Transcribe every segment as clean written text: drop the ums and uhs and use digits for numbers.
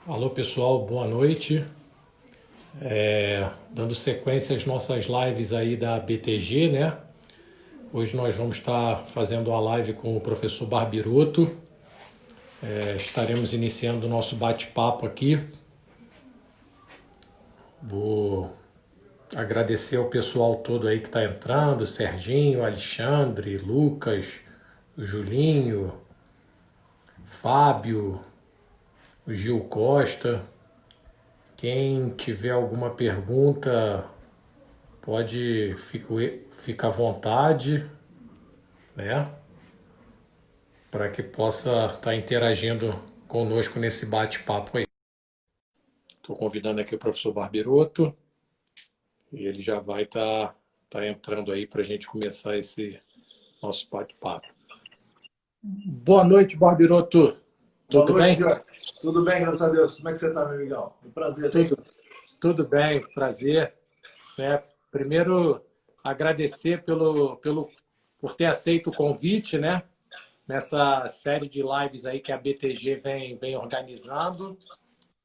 Alô pessoal, boa noite. Dando sequência às nossas lives aí da BTG, né? Hoje nós vamos estar fazendo uma live com o professor Barbiroto. Estaremos iniciando o nosso bate-papo aqui. Vou agradecer ao pessoal todo aí que está entrando, Serginho, Alexandre, Lucas, o Julinho, Fábio, o Gil Costa. Quem tiver alguma pergunta, pode ficar à vontade, né? Para que possa estar interagindo conosco nesse bate-papo aí. Estou convidando aqui o professor Barbiroto e ele já vai estar entrando aí para a gente começar esse nosso bate-papo. Boa noite, Barbiroto. Boa Tudo noite, bem? Jorge. Tudo bem, graças a Deus. Como é que você está, meu amigão? Um prazer, hein? Tudo bem, prazer. Né? Primeiro, agradecer por ter aceito o convite, né? Nessa série de lives aí que a BTG vem organizando.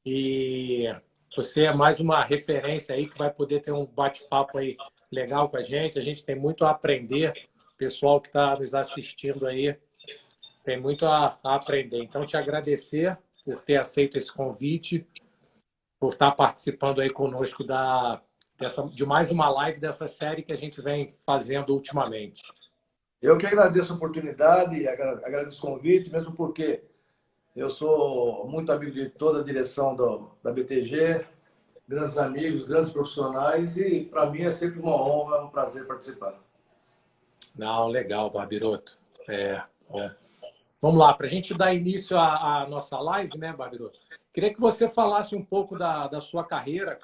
E você é mais uma referência aí que vai poder ter um bate-papo aí legal com a gente. A gente tem muito a aprender. O pessoal que está nos assistindo aí tem muito a aprender. Então, te agradecer por ter aceito esse convite, por estar participando aí conosco de mais uma live dessa série que a gente vem fazendo ultimamente. Eu que agradeço a oportunidade, agradeço o convite, mesmo porque eu sou muito amigo de toda a direção da BTG, grandes amigos, grandes profissionais, e para mim é sempre uma honra, um prazer participar. Não, legal, Barbiroto. Bom. Vamos lá, para a gente dar início à nossa live, né, Barbiroto? Queria que você falasse um pouco da sua carreira,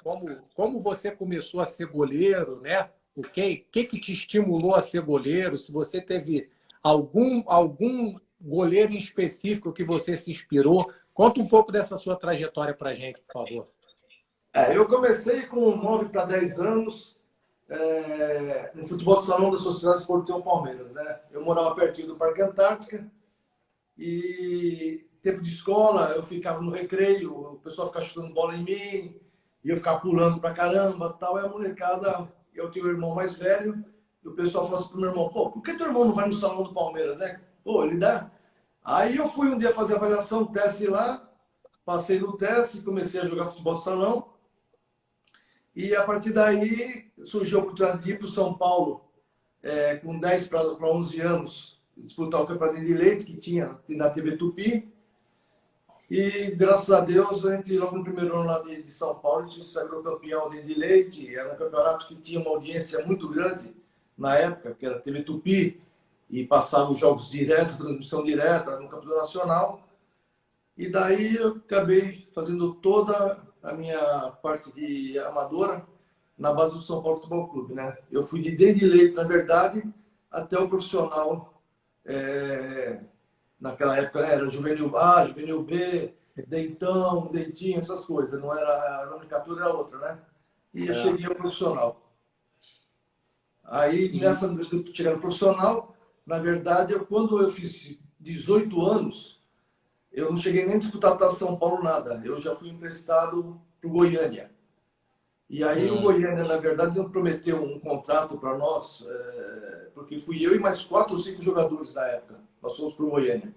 como você começou a ser goleiro, né? O que te estimulou a ser goleiro? Se você teve algum goleiro em específico que você se inspirou, conta um pouco dessa sua trajetória para a gente, por favor. Eu comecei com 9 para 10 anos no futebol de salão da Sociedade Esportiva Palmeiras, né? Eu morava pertinho do Parque Antártica. E tempo de escola, eu ficava no recreio, o pessoal ficava chutando bola em mim, e eu ficava pulando pra caramba, tal. E a molecada, eu tenho um irmão mais velho, e o pessoal falou assim pro meu irmão: pô, por que teu irmão não vai no salão do Palmeiras, né? Pô, ele dá. Aí eu fui um dia fazer a avaliação, teste lá, passei no teste, comecei a jogar futebol de salão, e a partir daí surgiu a oportunidade de ir para o São Paulo, com 10 para 11 anos, disputar o campeonato de leite que tinha na TV Tupi. E graças a Deus, a gente logo no primeiro ano lá de São Paulo, a gente se sagrou campeão de leite. Era um campeonato que tinha uma audiência muito grande na época, que era TV Tupi, e passava os jogos direto, transmissão direta no Campeonato Nacional. E daí eu acabei fazendo toda a minha parte de amadora na base do São Paulo Futebol Clube, né? Eu fui de dentro de leite, na verdade, até o profissional. Naquela época, né, era juvenil A, juvenil B, deitão, deitinho, essas coisas. Não era, a nomenclatura era outra, né? E eu É, cheguei ao profissional. Aí, e, nessa chegar no profissional, na verdade, quando eu fiz 18 anos, eu não cheguei nem a disputar a Taça São Paulo, nada. Eu já fui emprestado para o Goiânia. E aí o hum, Goiânia, na verdade, não prometeu um contrato para nós, porque fui eu e mais 4 ou 5 jogadores na época. Nós fomos para o Goiânia.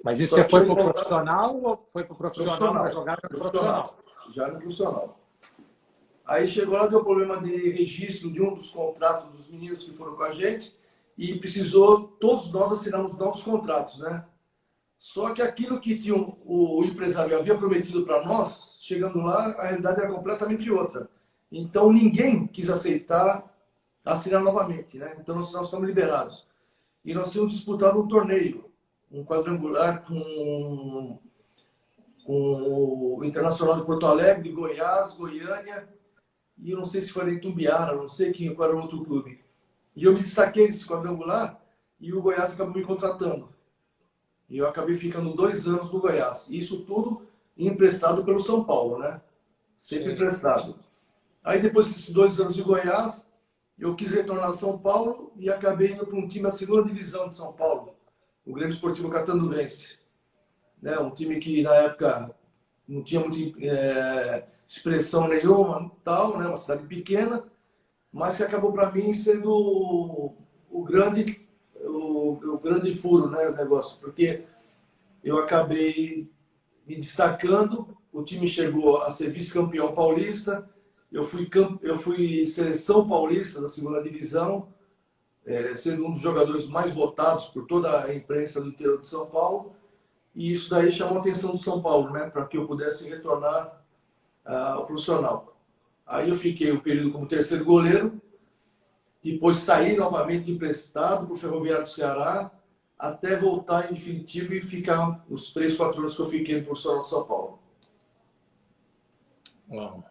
mas isso Só você que foi o para o contrato profissional ou foi para o profissional para profissional, jogar no profissional, profissional? já no profissional. Aí chegou lá, deu problema de registro de um dos contratos dos meninos que foram com a gente e precisou, todos nós assinamos novos contratos, né? Só que aquilo que tinha o empresário havia prometido para nós, chegando lá, a realidade era completamente outra. Então ninguém quis aceitar assinar novamente, né? Então nós estamos liberados. E nós tínhamos disputado um torneio, um quadrangular com o Internacional de Porto Alegre, de Goiás, Goiânia, e eu não sei se foi em Itumbiara, não sei qual era o outro clube. E eu me destaquei nesse quadrangular e o Goiás acabou me contratando. E eu acabei ficando 2 anos no Goiás. Isso tudo emprestado pelo São Paulo, né? Sempre Sim. emprestado. Aí depois desses 2 anos de Goiás, eu quis retornar a São Paulo e acabei indo para um time da segunda divisão de São Paulo, o Grêmio Esportivo Catanduvense. Né? Um time que na época não tinha muita expressão nenhuma, tal, né? Uma cidade pequena, mas que acabou para mim sendo o grande furo, né? O negócio, porque eu acabei me destacando, o time chegou a ser vice-campeão paulista, eu fui seleção paulista da segunda divisão, sendo um dos jogadores mais votados por toda a imprensa do interior de São Paulo, e isso daí chamou a atenção do São Paulo, né, para que eu pudesse retornar ao profissional. Aí eu fiquei um período como terceiro goleiro, depois saí novamente emprestado para o Ferroviário do Ceará, até voltar em definitivo e ficar os 3, 4 anos que eu fiquei no profissional de São Paulo. Bom.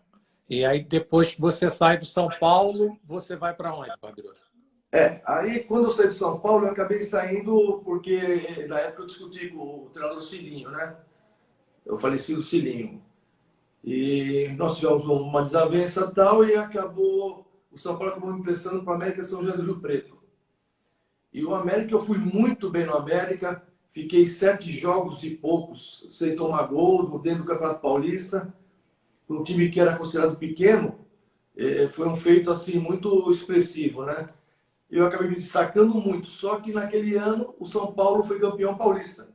E aí, depois que você sai do São Paulo, você vai para onde, Fabrício? Aí quando eu saí de São Paulo, eu acabei saindo porque na época eu discuti com o treinador Cilinho, né? O falecido Cilinho. E nós tivemos uma desavença e tal, e acabou, o São Paulo acabou me emprestando para o América São José do Rio Preto. E o América, eu fui muito bem no América, fiquei 7 jogos e poucos sem tomar gol, dentro do Campeonato Paulista. Um time que era considerado pequeno, foi um feito assim muito expressivo, né? Eu acabei me destacando muito, só que naquele ano o São Paulo foi campeão paulista.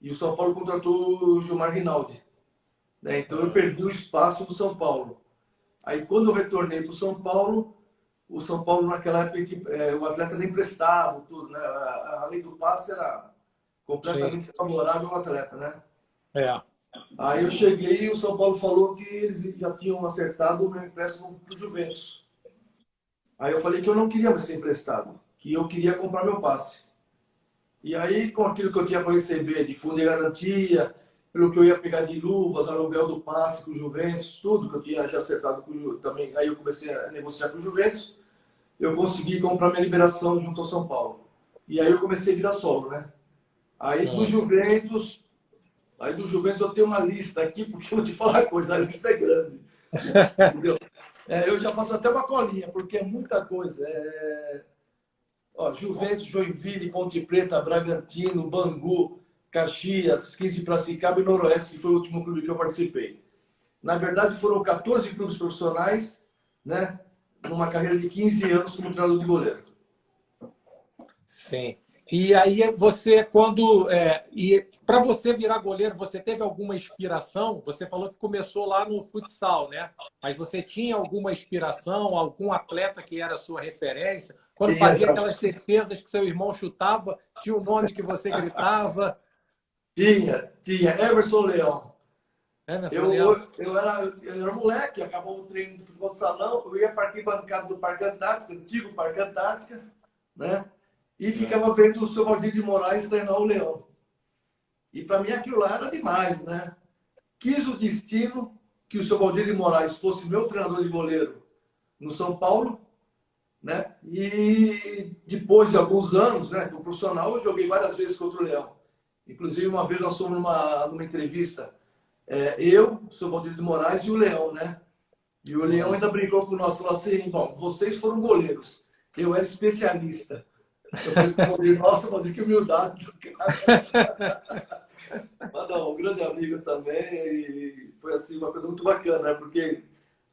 E o São Paulo contratou o Gilmar Rinaldi, né? Então eu perdi o espaço do São Paulo. Aí quando eu retornei para o São Paulo naquela época, o atleta nem emprestado, tudo, né? A lei do passe era completamente favorável ao atleta, né? Aí eu cheguei e o São Paulo falou que eles já tinham acertado o meu empréstimo para o Juventus. Aí eu falei que eu não queria mais ser emprestado, que eu queria comprar meu passe. E aí, com aquilo que eu tinha para receber de fundo de garantia, pelo que eu ia pegar de luvas, aluguel do passe com o Juventus, tudo que eu tinha já acertado com o também. Aí eu comecei a negociar com o Juventus, eu consegui comprar minha liberação junto ao São Paulo. E aí eu comecei a virar solo, né? Aí do Juventus eu tenho uma lista aqui, porque eu vou te falar uma coisa, a lista é grande. Entendeu? Eu já faço até uma colinha, porque é muita coisa. Juventus, Joinville, Ponte Preta, Bragantino, Bangu, Caxias, 15 Piracicaba e Noroeste, que foi o último clube que eu participei. Na verdade, foram 14 clubes profissionais, né? Numa carreira de 15 anos como treinador de goleiro. Sim. E aí você, quando... e para você virar goleiro, você teve alguma inspiração? Você falou que começou lá no futsal, né? Mas você tinha alguma inspiração, algum atleta que era a sua referência? Quando fazia aquelas defesas que seu irmão chutava, tinha um nome que você gritava? Tinha. Emerson Leão. Eu era moleque, acabou o treino de futebol de salão, eu ia para a arquibancada do Parque Antártica, antigo Parque Antártica, né? E ficava vendo o seu Valdir de Moraes treinar o Leão. E para mim aquilo lá era demais, né? Quis o destino que o seu Valdir de Moraes fosse meu treinador de goleiro no São Paulo, né? E depois de alguns anos, né, como profissional, eu joguei várias vezes contra o Leão. Inclusive, uma vez nós fomos numa entrevista, eu, o seu Valdir de Moraes e o Leão, né? E o Leão ainda brincou com nós, falou assim, bom, vocês foram goleiros, eu era especialista. Eu falei, nossa, Valdir, que humildade do cara. Mas não, um grande amigo também, e foi assim, uma coisa muito bacana, né? Porque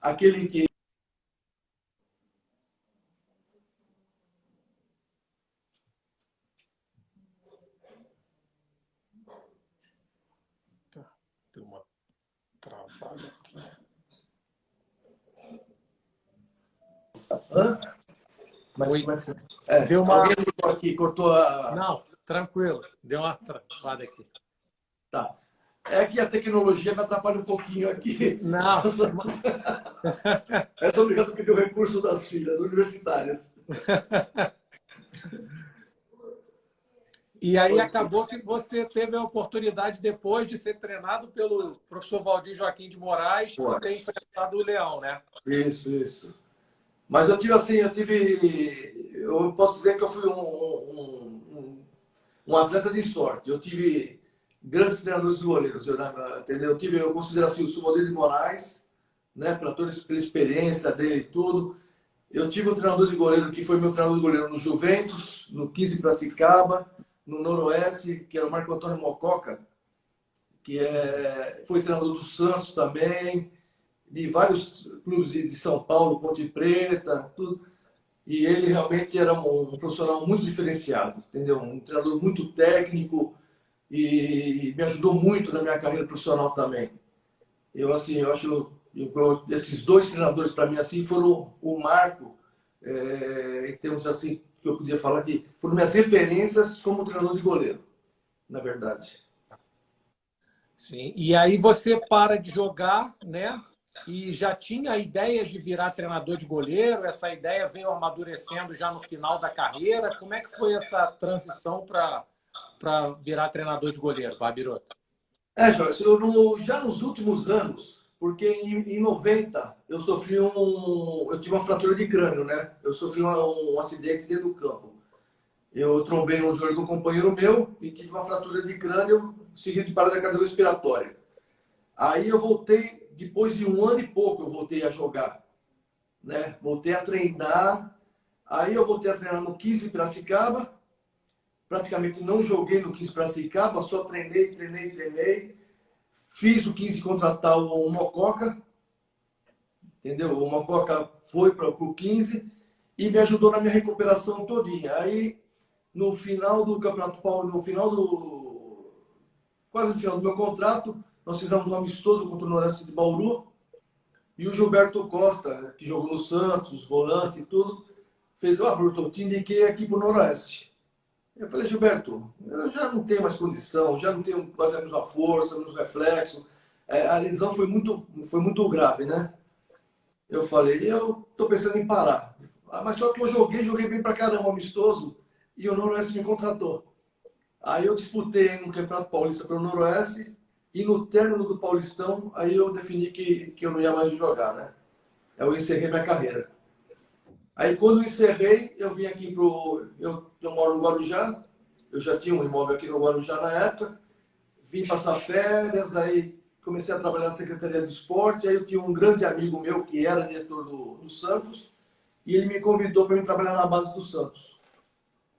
aquele que deu uma travada aqui. Mas Oi. como é que você... Deu uma... Alguém ligou aqui, cortou a... Não, tranquilo. Deu uma travada aqui. Tá. É que a tecnologia me atrapalha um pouquinho aqui. Não. Essa é obrigado porque o recurso das filhas universitárias. E aí acabou que você teve a oportunidade, depois de ser treinado pelo professor Valdir Joaquim de Moraes, de ter enfrentado o Leão, né? Isso. Mas eu posso dizer que eu fui um atleta de sorte. Eu tive grandes treinadores de goleiros, entendeu? Eu considero assim o Valdir de Moraes, né, pela experiência dele e tudo. Eu tive um treinador de goleiro que foi meu treinador de goleiro no Juventus, no 15 Piracicaba, no Noroeste, que era o Marco Antônio Mococa. foi treinador do Santos também, de vários clubes de São Paulo, Ponte Preta, tudo. E ele realmente era um profissional muito diferenciado, entendeu? Um treinador muito técnico e me ajudou muito na minha carreira profissional também. Eu acho esses dois treinadores para mim assim foram o marco em termos assim que eu podia falar que foram minhas referências como treinador de goleiro, na verdade. Sim. E aí você para de jogar, né? E já tinha a ideia de virar treinador de goleiro? Essa ideia veio amadurecendo já no final da carreira? Como é que foi essa transição para virar treinador de goleiro, Babiroto? Joyce, já nos últimos anos, porque em 90 eu eu tive uma fratura de crânio, né? Eu sofri um acidente dentro do campo. Eu trombei no joelho com um companheiro meu e tive uma fratura de crânio seguido de parada cardiorrespiratória. Aí eu voltei, depois de um ano e pouco, eu voltei a jogar, né? Voltei a treinar. Aí eu voltei a treinar no 15 Piracicaba. Praticamente não joguei no 15 Piracicaba, só treinei. Fiz o 15 contratar o Mococa, entendeu? O Mococa foi para o 15 e me ajudou na minha recuperação todinha. Aí, no final do Campeonato Paulista, quase no final do meu contrato, nós fizemos um amistoso contra o Noroeste de Bauru e o Gilberto Costa, que jogou no Santos, volante e tudo, fez, Bruto, eu te indiquei aqui para o Noroeste. Eu falei, Gilberto, eu já não tenho mais condição, já não tenho quase a mesma força, o mesmo reflexo. A lesão foi muito grave, né? Eu falei, eu estou pensando em parar. Mas só que eu joguei bem pra caramba, amistoso, e o Noroeste me contratou. Aí eu disputei no Campeonato Paulista pelo Noroeste, e no término do Paulistão, aí eu defini que eu não ia mais jogar, né? Eu encerrei minha carreira. Aí quando eu encerrei, eu vim aqui eu moro no Guarujá, eu já tinha um imóvel aqui no Guarujá na época, vim passar férias, aí comecei a trabalhar na Secretaria de Esporte, aí eu tinha um grande amigo meu que era diretor do Santos, e ele me convidou para eu trabalhar na base do Santos.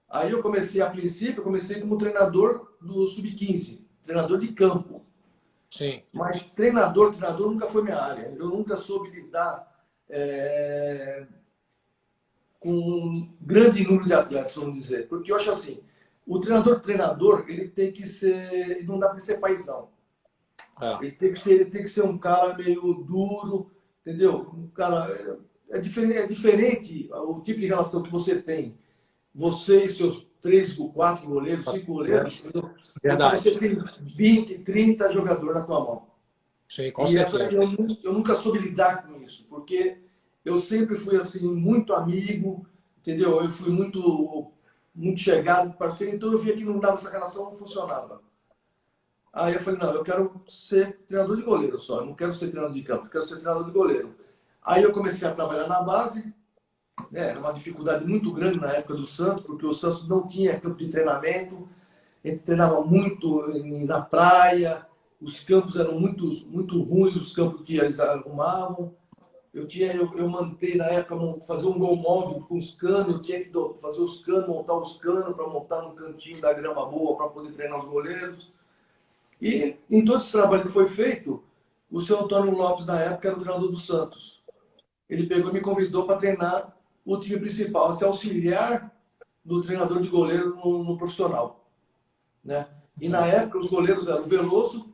Aí eu comecei como treinador do Sub-15, treinador de campo. Sim. Mas treinador nunca foi minha área. Eu nunca soube lidar com um grande número de atletas, vamos dizer. Porque eu acho assim, o treinador, ele tem que ser, não dá para ser paizão. Ele tem que ser um cara meio duro, entendeu? Um cara é diferente o tipo de relação que você tem. Você e seus 3, 4 goleiros, 5 goleiros, entendeu? Verdade. Você tem 20, 30 jogadores na tua mão. Sim, com E certeza. eu nunca soube lidar com isso, porque eu sempre fui assim muito amigo, entendeu? Eu fui muito chegado, parceiro, então eu via que não dava essa relação, não funcionava. Aí eu falei, não, eu quero ser treinador de goleiro só, eu não quero ser treinador de campo, eu quero ser treinador de goleiro. Aí eu comecei a trabalhar na base, né? Era uma dificuldade muito grande na época do Santos, porque o Santos não tinha campo de treinamento, ele treinava muito na praia, os campos eram muito ruins, os campos que eles arrumavam. Eu mantei na época fazer um gol móvel com os canos, eu tinha que fazer os canos, montar os canos para montar no cantinho da grama boa para poder treinar os goleiros. E em todo esse trabalho que foi feito, o seu Antônio Lopes, na época, era o treinador do Santos. Ele pegou e me convidou para treinar o time principal, ser auxiliar do treinador de goleiro no profissional, né? E na época os goleiros eram o Veloso,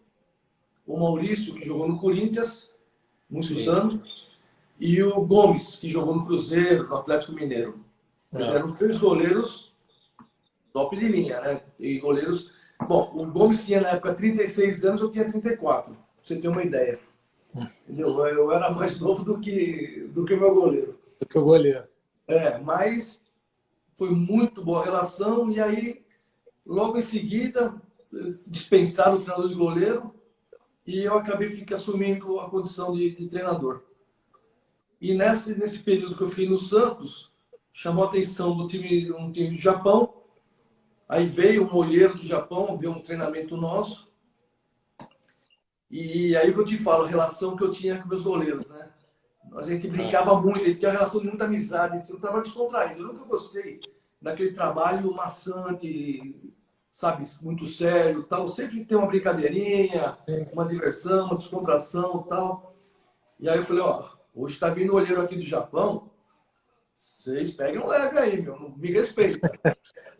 o Maurício, que jogou no Corinthians, muitos anos, e o Gomes, que jogou no Cruzeiro, no Atlético Mineiro. Eles eram 3 goleiros top de linha, né? E goleiros... Bom, o Gomes tinha na época 36 anos, eu tinha 34, pra você ter uma ideia. Entendeu? Eu era mais novo do que o meu goleiro. Do que o goleiro. Mas foi muito boa a relação, e aí, logo em seguida, dispensaram o treinador de goleiro, e eu acabei assumindo a condição de treinador. E nesse período que eu fiquei no Santos, chamou a atenção um time do Japão. Aí veio um olheiro do Japão, ver um treinamento nosso. E aí que eu te falo, a relação que eu tinha com meus goleiros, né? A gente brincava muito, a gente tinha uma relação de muita amizade, um trabalho descontraído. Eu nunca gostei daquele trabalho maçante, sabe, muito sério, tal. Sempre tem uma brincadeirinha, uma diversão, uma descontração, tal. E aí eu falei, ó, hoje tá vindo o olheiro aqui do Japão, vocês pegam leve aí, meu, não me respeita.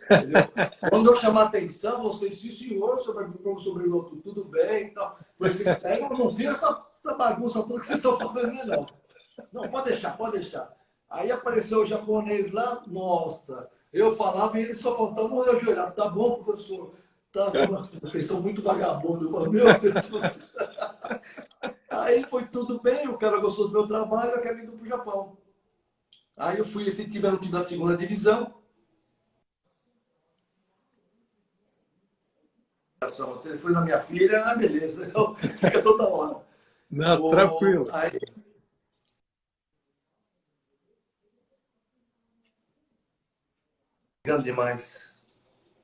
Entendeu? Quando eu chamar atenção, vocês, sim, senhor, sobre o outro, tudo bem e tal. Vocês pegam, não fica essa bagunça toda que vocês estão fazendo, não. Não, pode deixar, pode deixar. Aí apareceu o japonês lá, nossa, eu falava e eles só faltavam eu de olhar. Tá bom, professor? Tá, vocês são muito vagabundos. Eu falo, meu Deus do céu. Aí foi tudo bem, o cara gostou do meu trabalho, eu quero ir para o Japão. Aí eu fui, esse time era um time da segunda divisão. O telefone da minha filha, beleza, fica toda hora. Não, tranquilo. Aí... Grande demais.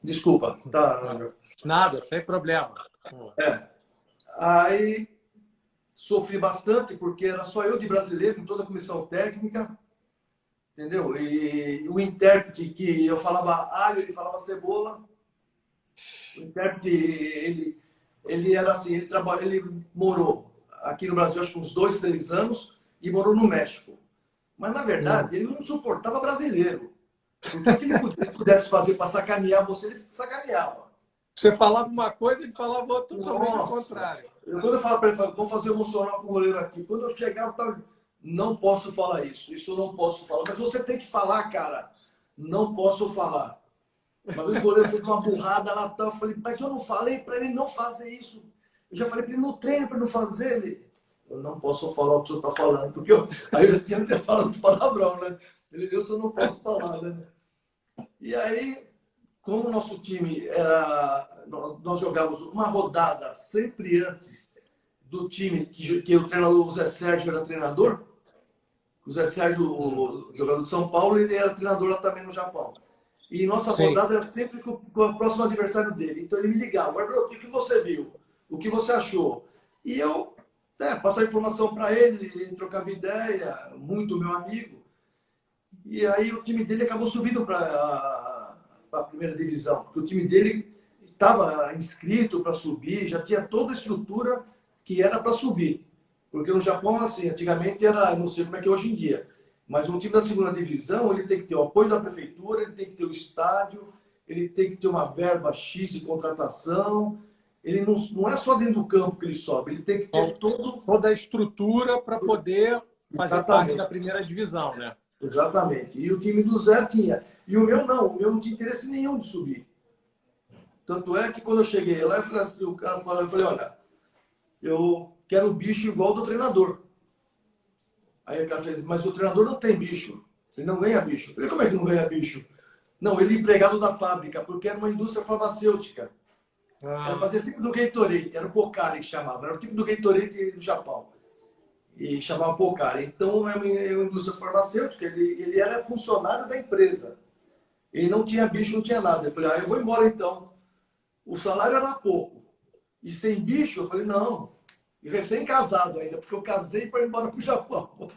Desculpa, tá? Nada, sem problema. Aí sofri bastante, porque era só eu de brasileiro em toda a comissão técnica, entendeu? E o intérprete, que eu falava alho, ele falava cebola. O intérprete, ele era assim, ele morou aqui no Brasil, acho que uns 2, 3 anos, e morou no México. Mas, na verdade, ele não suportava brasileiro. Porque o que ele pudesse fazer para sacanear você, ele sacaneava. Você falava uma coisa, ele falava outra totalmente ao contrário. Quando eu falo para ele, vou fazer emocional com o goleiro aqui. Quando eu chegava, eu tava, não posso falar isso eu não posso falar. Mas você tem que falar, cara. Não posso falar. Uma vez o goleiro fez uma burrada lá, eu falei, mas eu não falei para ele não fazer isso. Eu já falei para ele no treino para não fazer. Eu não posso falar o que o senhor está falando, porque aí eu tinha que ter falado palavrão, né? Ele viu se eu não posso falar, né? E aí, como o nosso time era, nós jogávamos uma rodada sempre antes do time que o treinador, o Zé Sérgio, era treinador. O Zé Sérgio, o jogador de São Paulo, ele era treinador lá também no Japão. E nossa rodada era sempre com o próximo adversário dele. Então ele me ligava, o que você viu? O que você achou? E eu passava informação para ele, trocava ideia, muito meu amigo. E aí o time dele acabou subindo para a primeira divisão. Porque o time dele estava inscrito para subir, já tinha toda a estrutura que era para subir. Porque no Japão, assim, antigamente era, não sei como é que é hoje em dia, mas um time da segunda divisão, ele tem que ter o apoio da prefeitura, ele tem que ter o estádio, ele tem que ter uma verba X de contratação. Ele não é só dentro do campo que ele sobe, ele tem que ter toda a estrutura para poder fazer parte da primeira divisão, né? Exatamente. E o time do Zé tinha. E o meu não tinha interesse nenhum de subir. Tanto é que quando eu cheguei lá, eu falei assim, o cara falou, eu falei, olha, eu quero um bicho igual do treinador. Aí o cara fez, mas o treinador não tem bicho. Ele não ganha bicho. Eu falei, como é que não ganha bicho? Não, ele é empregado da fábrica, porque era uma indústria farmacêutica. Ela fazia tipo do Gatorade, era o Pocari que chamava. Era o tipo do Gatorade do Japão. E chamava Pocari. Então, é uma indústria farmacêutica. Ele era funcionário da empresa. Ele não tinha bicho, não tinha nada. Eu falei, eu vou embora então. O salário era pouco. E sem bicho, eu falei, não. E recém-casado ainda, porque eu casei para ir embora para o Japão.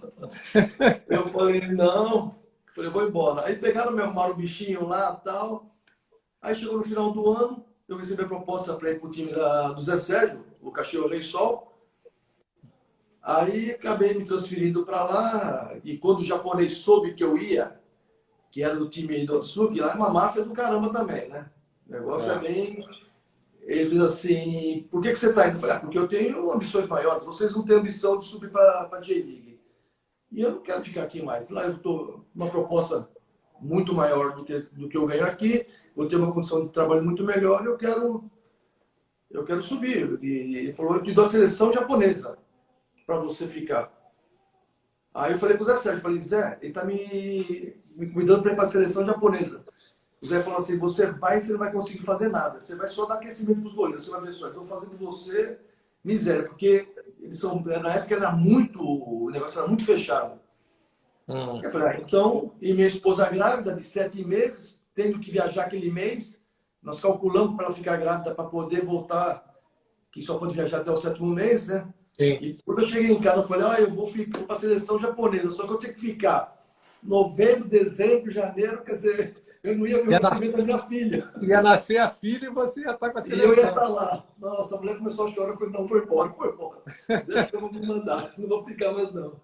Eu falei, não. Eu falei, vou embora. Aí pegaram, me arrumaram o bichinho lá e tal. Aí chegou no final do ano, eu recebi a proposta para ir para o time do Zé Sérgio, o Caxias Rei Sol. Aí acabei me transferindo para lá. E quando o japonês soube que eu ia, que era do time do Otsuki, lá é uma máfia do caramba também, né? O negócio é bem... Ele fez assim, por que você está indo? Eu falei, porque eu tenho ambições maiores. Vocês não têm ambição de subir para a J-League. E eu não quero ficar aqui mais. Lá eu estou uma proposta muito maior do que eu ganho aqui. Vou ter uma condição de trabalho muito melhor e eu quero subir. E ele falou, eu te dou a seleção japonesa para você ficar. Aí eu falei para o Zé Sérgio, falei, Zé, ele está me cuidando para ir para a seleção japonesa. O Zé falou assim, você não vai conseguir fazer nada. Você vai só dar aquecimento para os goleiros. Você vai ver só, estão fazendo você miséria. Porque eles são, na época o negócio era muito fechado. Eu falei, então, e minha esposa grávida, de 7 meses, tendo que viajar aquele mês, nós calculamos para ela ficar grávida para poder voltar, que só pode viajar até o 7º mês, né? Sim. E quando eu cheguei em casa, eu falei, eu vou ficar para a seleção japonesa, só que eu tenho que ficar novembro, dezembro, janeiro, quer dizer... Eu não ia ver o nascimento da minha filha. Ia nascer a filha e você ia estar com a E seleção. eu ia estar lá. Nossa, a mulher começou a chorar. Eu falei, não, foi embora, foi embora. Deixa que eu vou me mandar, não vou ficar mais não.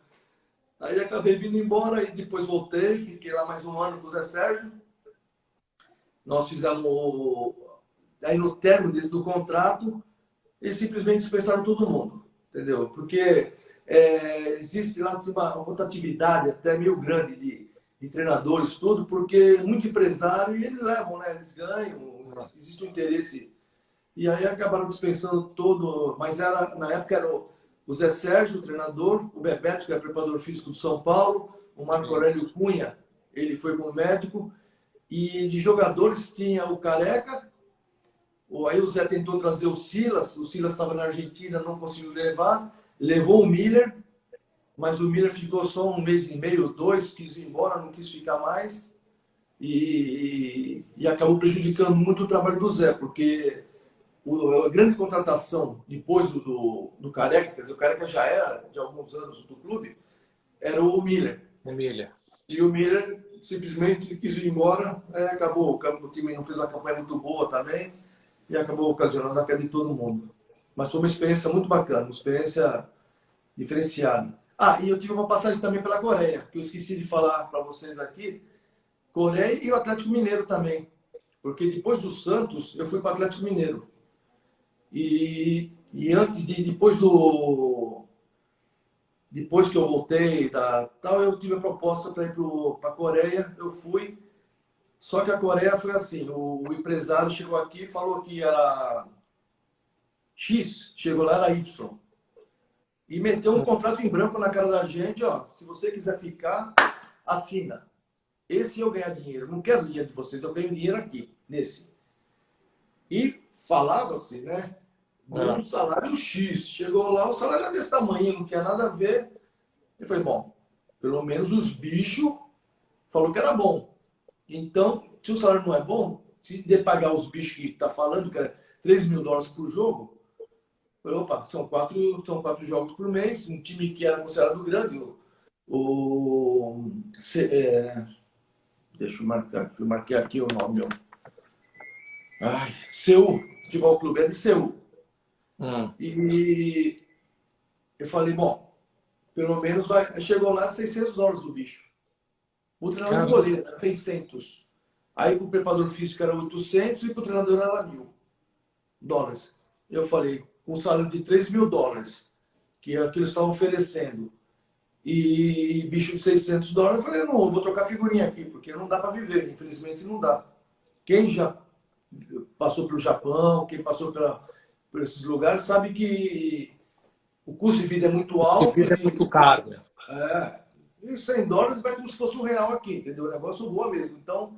Aí acabei vindo embora e depois voltei, fiquei lá mais um ano com o Zé Sérgio. Nós fizemos, aí no término do contrato, eles simplesmente dispensaram todo mundo, entendeu? Porque existe lá uma rotatividade até meio grande de treinadores, tudo, porque muito empresário e eles levam, né? Eles ganham, existe um interesse. E aí acabaram dispensando todo, mas na época era o Zé Sérgio, o treinador, o Bebeto, que era preparador físico do São Paulo, o Marco Aurélio Cunha, ele foi como médico, e de jogadores tinha o Careca, aí o Zé tentou trazer o Silas estava na Argentina, não conseguiu levar, levou o Miller, mas o Miller ficou só um mês e meio, 2, quis ir embora, não quis ficar mais, e acabou prejudicando muito o trabalho do Zé, porque a grande contratação depois do Careca, quer dizer, o Careca já era de alguns anos do clube, era o Miller. O Miller. E o Miller simplesmente quis ir embora, acabou. O time não fez uma campanha muito boa também e acabou ocasionando a queda de todo mundo. Mas foi uma experiência muito bacana, uma experiência diferenciada. Ah, e eu tive uma passagem também pela Coreia, que eu esqueci de falar para vocês aqui. Coreia e o Atlético Mineiro também. Porque depois do Santos, eu fui para o Atlético Mineiro. E depois que eu voltei eu tive a proposta para ir para a Coreia, eu fui. Só que a Coreia foi assim, o empresário chegou aqui e falou que era X, chegou lá, era Y. E meteu um contrato em branco na cara da gente, ó, se você quiser ficar, assina. Esse eu ganhar dinheiro, não quero dinheiro de vocês, eu ganho dinheiro aqui, nesse. E falava-se, né? Um salário X. Chegou lá, o salário era desse tamanho, não tinha nada a ver. Eu falei, bom, pelo menos os bichos falou que era bom. Então, se o salário não é bom, se de pagar os bichos que tá falando, que é $3.000 por jogo, eu falei, opa, são quatro jogos por mês, um time que era considerado grande, deixa eu marquei aqui o nome, Seul, Futebol Clube, é de Seul. E eu falei, bom, pelo menos vai. Chegou lá de $600 o bicho. O treinador do goleiro era 600. Aí pro preparador físico era 800 e pro treinador era $1.000. Eu falei, com um salário de $3.000, que é o que eles estavam oferecendo, e bicho de $600, eu falei, não, eu vou trocar figurinha aqui, porque não dá para viver, infelizmente não dá. Quem já passou pelo Japão, quem passou por esses lugares, sabe que o custo de vida é muito alto. O vida é muito caro. Né? E $100 vai como se fosse R$1 aqui, entendeu? O negócio voa mesmo. Então,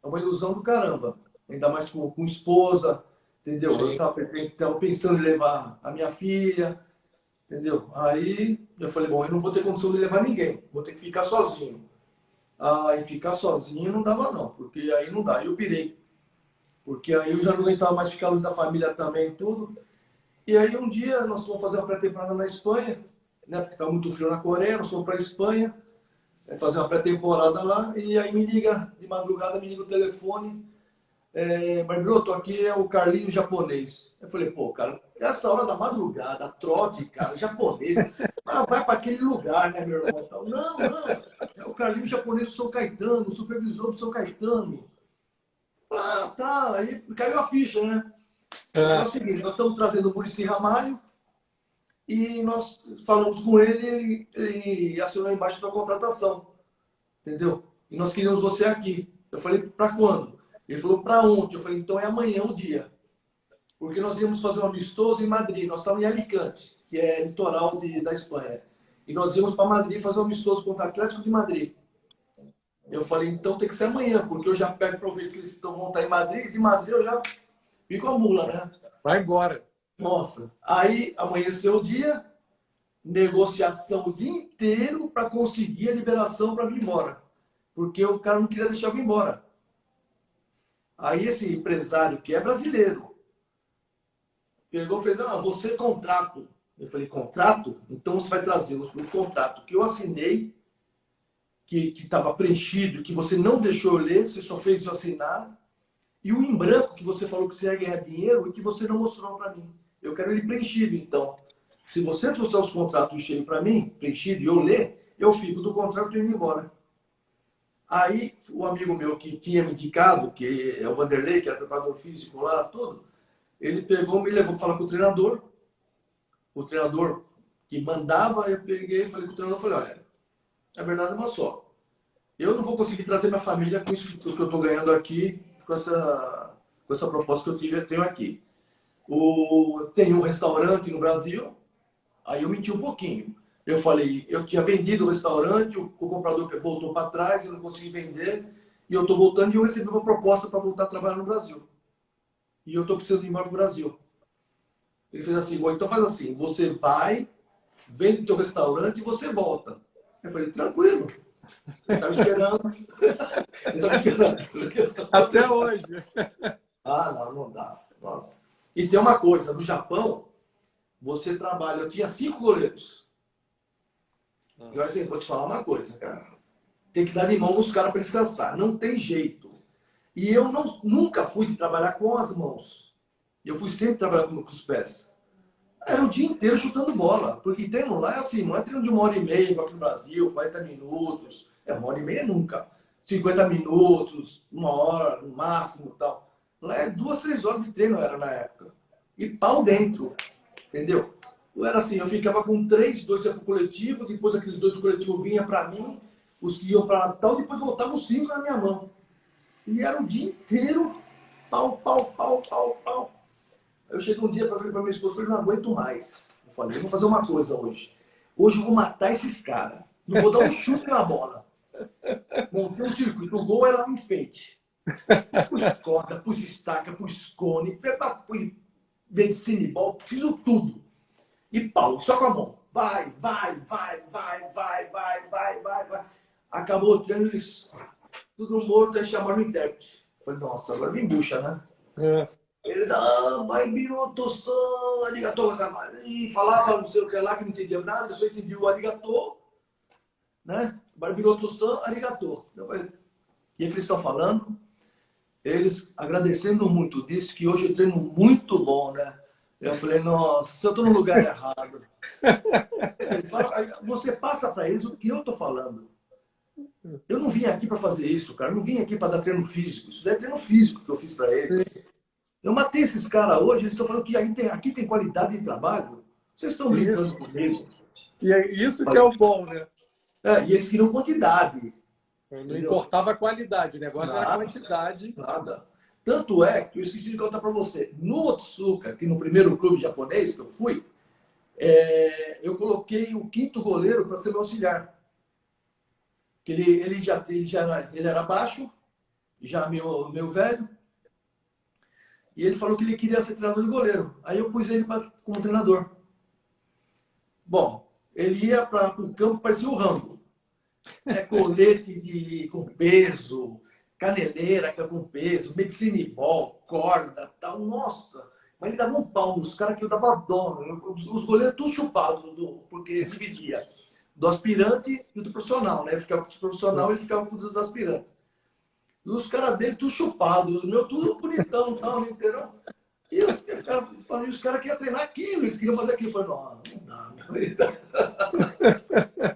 é uma ilusão do caramba. Ainda mais com esposa, entendeu? Sim. Eu estava pensando em levar a minha filha, entendeu? Aí eu falei, bom, eu não vou ter condição de levar ninguém, vou ter que ficar sozinho. E ficar sozinho não dava não, porque aí não dá. Eu pirei. Porque aí eu já não aguentava mais ficar longe da família também, tudo. E aí um dia nós fomos fazer uma pré-temporada na Espanha, né? Porque estava muito frio na Coreia, nós fomos para a Espanha, fazer uma pré-temporada lá, e aí de madrugada me liga o telefone, Barbiroto, aqui é o Carlinhos japonês. Eu falei, pô, cara, essa hora da madrugada, trote, cara, japonês, vai para aquele lugar, né, meu irmão? Não, é o Carlinhos japonês do São Caetano, o supervisor do São Caetano. Tá, aí caiu a ficha, né? É o seguinte, nós estamos trazendo o Muricy Ramalho e nós falamos com ele e assinou embaixo da contratação, entendeu? E nós queríamos você aqui. Eu falei, para quando? Ele falou, para ontem. Eu falei, então é amanhã o dia. Porque nós íamos fazer um amistoso em Madrid. Nós estávamos em Alicante, que é litoral da Espanha. E nós íamos para Madrid fazer um amistoso contra o Atlético de Madrid. Eu falei, então tem que ser amanhã, porque eu já pego o proveito que eles vão estar em Madrid, e de Madrid eu já fico a mula, né? Vai embora. Nossa. Aí amanheceu o dia, negociação o dia inteiro para conseguir a liberação para vir embora. Porque o cara não queria deixar eu vir embora. Aí esse empresário, que é brasileiro, pegou e fez, você contrato. Eu falei, contrato? Então você vai trazer o contrato que eu assinei que estava preenchido, que você não deixou eu ler, você só fez eu assinar, e o em branco que você falou que você ia ganhar dinheiro e que você não mostrou para mim. Eu quero ele preenchido, então. Se você trouxer os contratos cheios para mim, preenchido, e eu ler, eu fico do contrato e indo embora. Aí, o amigo meu que tinha me indicado, que é o Vanderlei, que era preparador físico lá, tudo, ele pegou, me levou para falar com o treinador que mandava, eu peguei, falei com o treinador, falei, olha, a verdade é uma só. Eu não vou conseguir trazer minha família com isso que eu estou ganhando aqui, com essa proposta que eu tenho aqui. Tem um restaurante no Brasil, aí eu menti um pouquinho. Eu falei, eu tinha vendido o restaurante, o comprador voltou para trás, eu não consegui vender, e eu estou voltando e eu recebi uma proposta para voltar a trabalhar no Brasil. E eu estou precisando ir embora do Brasil. Ele fez assim, bom, então faz assim, você vai, vende o teu restaurante e você volta. Eu falei, tranquilo. Ele estava esperando. Ele estava esperando. Até hoje. Ah, não dá. Nossa. E tem uma coisa, no Japão, você trabalha, eu tinha 5 goleiros. Eu assim, vou te falar uma coisa, cara. Tem que dar de mão nos caras para descansar. Não tem jeito. E eu nunca fui de trabalhar com as mãos. Eu fui sempre trabalhar com os pés. Era o dia inteiro chutando bola. Porque treino lá é assim, não é treino de 1h30, igual aqui no Brasil, 40 minutos. 1h30 nunca. 50 minutos, 1 hora, no máximo e tal. Lá é 2, 3 horas de treino era na época. E pau dentro. Entendeu? Era assim, eu ficava com 3, 2 ia pro coletivo, depois aqueles 2 do coletivo vinham para mim, os que iam para tal, depois voltavam 5 na minha mão. E era o dia inteiro, pau. Eu cheguei um dia para ver para minha esposa e falei, não aguento mais. Eu falei, eu vou fazer uma coisa hoje. Hoje eu vou matar esses caras. Não vou dar um chute na bola. Montei um circuito, o gol era um enfeite. Pus corda, pus estaca, pus cone, pus medicine ball, fiz o tudo. E pau, só com a mão. Vai. Acabou o treino, eles tudo morto, aí chamaram o intérprete. Falei, nossa, agora vem bucha, né? Eles, vai biroto-san, arigatô, e falava não sei o que lá, que não entendia nada, eu só entendi o arigatô, né? Barbiroto-san, arigatô. Eu falei, e é que eles estão falando? Eles agradecendo muito disso, que hoje eu treino muito bom, né? Eu falei, nossa, eu estou no lugar errado. Eles falam, você passa para eles o que eu estou falando. Eu não vim aqui para fazer isso, cara. Eu não vim aqui para dar treino físico. Isso daí é treino físico que eu fiz para eles. Eu matei esses caras hoje, eles estão falando que aqui tem qualidade de trabalho. Vocês estão brincando comigo. E é isso que é o bom, né? E eles queriam quantidade. Não importava a qualidade, o negócio era a quantidade. Nada. Tanto é que eu esqueci de contar para você. No Otsuka, que no primeiro clube japonês que eu fui, eu coloquei o 5º goleiro para ser meu auxiliar. Que ele era baixo, já meu velho, e ele falou que ele queria ser treinador de goleiro. Aí eu pus ele como treinador. Bom, ele ia para o campo, parecia o Rambo. Colete com peso, caneleira com peso, medicine ball, corda, tal. Nossa, mas ele dava um pau nos caras que eu dava dó. Os goleiros todos chupados, porque dividia do aspirante e do profissional, né? Eu ficava com os profissionais, ele ficava com os aspirantes. E os caras dele tudo chupados, os meus tudo bonitão, tal, inteiro. E os caras queriam treinar aquilo, eles queriam fazer aquilo. Eu falei, não dá.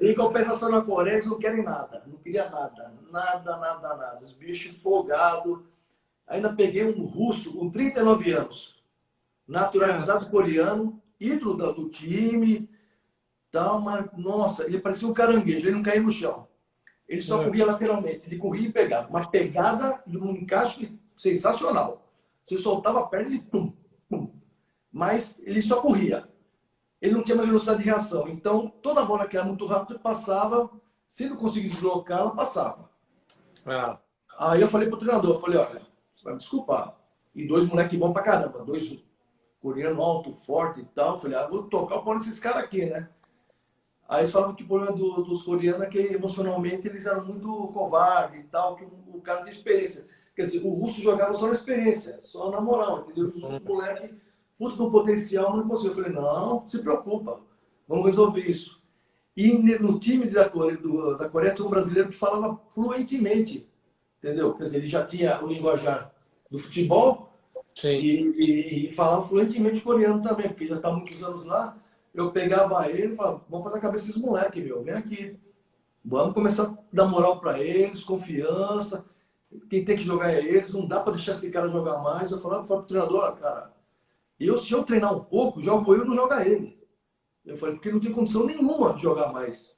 Em compensação na Coreia, eles não querem nada. Não queria nada. Nada. Os bichos folgados. Ainda peguei um russo com 39 anos. Naturalizado coreano. Ídolo do time. Tal, mas, nossa, ele parecia um caranguejo. Ele não caía no chão. Ele só corria lateralmente. Ele corria e pegava. Uma pegada de um encaixe sensacional. Você soltava a perna e ele pum. Mas ele só corria. Ele não tinha mais velocidade de reação. Então, toda bola que era muito rápida passava. Se não conseguir deslocar, ela passava. Aí eu falei pro treinador, olha, você vai me desculpar. E 2 moleques bons pra caramba. 2 coreanos alto, forte e tal. Eu falei, vou tocar o pau nesses caras aqui, né? Aí eles falavam que o problema dos coreanos é que emocionalmente eles eram muito covardes e tal, que o cara tem experiência. Quer dizer, o russo jogava só na experiência, só na moral, entendeu? Os outros moleques, muito do potencial, não conseguiu. Eu falei, não se preocupa, vamos resolver isso. E no time da Coreia tinha um brasileiro que falava fluentemente, entendeu? Quer dizer, ele já tinha o linguajar do futebol Sim. e falava fluentemente coreano também, porque já está há muitos anos lá. Eu pegava ele e falava, vamos fazer a cabeça desses moleques, meu, vem aqui. Vamos começar a dar moral para eles, confiança. Quem tem que jogar é eles, não dá para deixar esse cara jogar mais. Eu falava para o treinador, cara, se eu treinar um pouco, jogo eu, não joga ele. Eu falei, porque não tem condição nenhuma de jogar mais.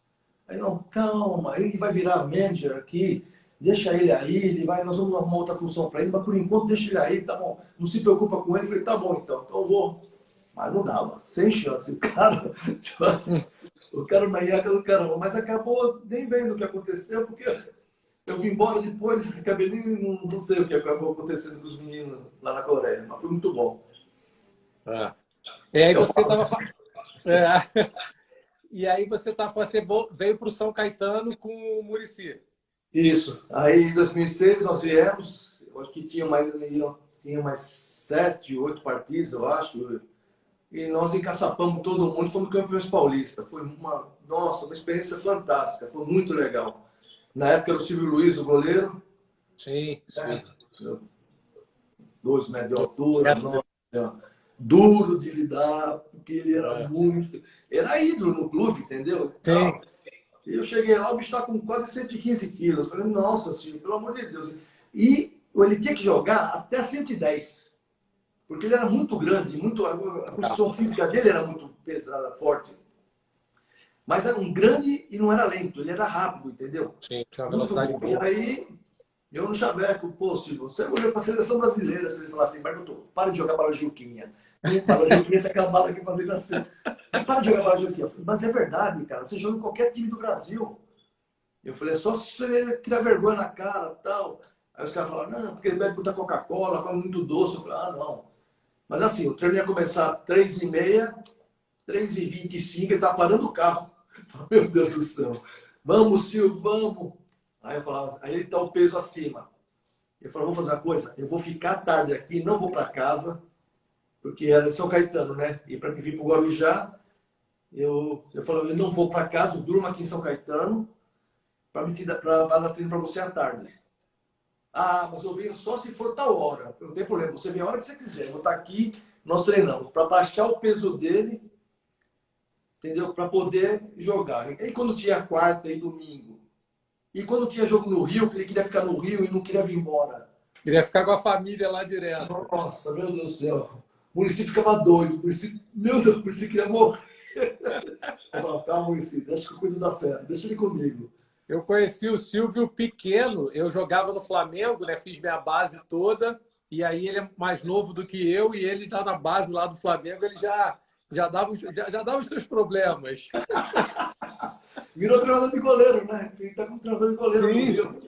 Aí, não, calma, ele vai virar manager aqui, deixa ele aí, nós vamos arrumar outra função para ele, mas por enquanto deixa ele aí, tá bom. Não se preocupa com ele. Eu falei, tá bom então eu vou. Mas não dava, sem chance. O cara, tipo assim, o cara manhaca do caramba, mas acabou nem vendo o que aconteceu, porque eu vim embora depois, acabei nem, não sei o que acabou acontecendo com os meninos lá na Coreia, mas foi muito bom. E aí você estava E aí você veio para o São Caetano com o Muricy. Isso. Aí em 2006 nós viemos, eu acho que tinha mais 7, 8 partidos, eu acho. E nós encaçapamos todo mundo, fomos campeões paulistas. Foi uma experiência fantástica, foi muito legal. Na época era o Silvio Luiz, o goleiro. Sim, sim. 2 metros de altura, duro de lidar, porque ele era era ídolo no clube, entendeu? Sim. E eu cheguei lá, o bicho está com quase 115 quilos. Falei, nossa senhora, pelo amor de Deus. E ele tinha que jogar até 110. Porque ele era muito grande, a construção física dele era muito pesada, forte. Mas era um grande e não era lento, ele era rápido, entendeu? Sim, tinha uma velocidade boa. E aí, eu no chaveco, pô, Silvio, você olhou para a seleção brasileira, se ele falar assim, Marco, para de jogar para Juquinha. Para a Juquinha tem aquela bala que fazendo assim. Para de jogar para Juquinha. Mas é verdade, cara, você joga em qualquer time do Brasil. Eu falei, é só se você tirar vergonha na cara e tal. Aí os caras falaram, não, porque ele bebe muita Coca-Cola, come muito doce. Eu falei, não. Mas assim, o treino ia começar às 3h30, 3h25, ele tá parando o carro. Meu Deus do céu. Vamos, Silvio, vamos. Aí eu falava, aí ele tá o peso acima. Eu falava, vou fazer uma coisa, eu vou ficar tarde aqui, não vou para casa, porque era de São Caetano, né? E para mim vir para o Guarujá, eu falava, eu não vou para casa, eu durmo aqui em São Caetano, para dar treino para você à tarde. Ah, mas eu venho só se for tal hora. Não tem problema, você vem a hora que você quiser. Eu vou estar aqui, nós treinamos, para baixar o peso dele, entendeu? Para poder jogar. E quando tinha quarta e domingo? E quando tinha jogo no Rio, que ele queria ficar no Rio e não queria vir embora? Queria ficar com a família lá direto. Nossa, meu Deus do céu. O Muricy ficava doido. Meu Deus, o Muricy queria morrer. Eu falava, calma, Muricy, deixa que eu cuido da fé, deixa ele comigo. Eu conheci o Silvio pequeno, eu jogava no Flamengo, né? Fiz minha base toda, e aí ele é mais novo do que eu, e ele já na base lá do Flamengo, ele já dava os seus problemas. Virou treinador de goleiro, né? Ele tá como treinador de goleiro.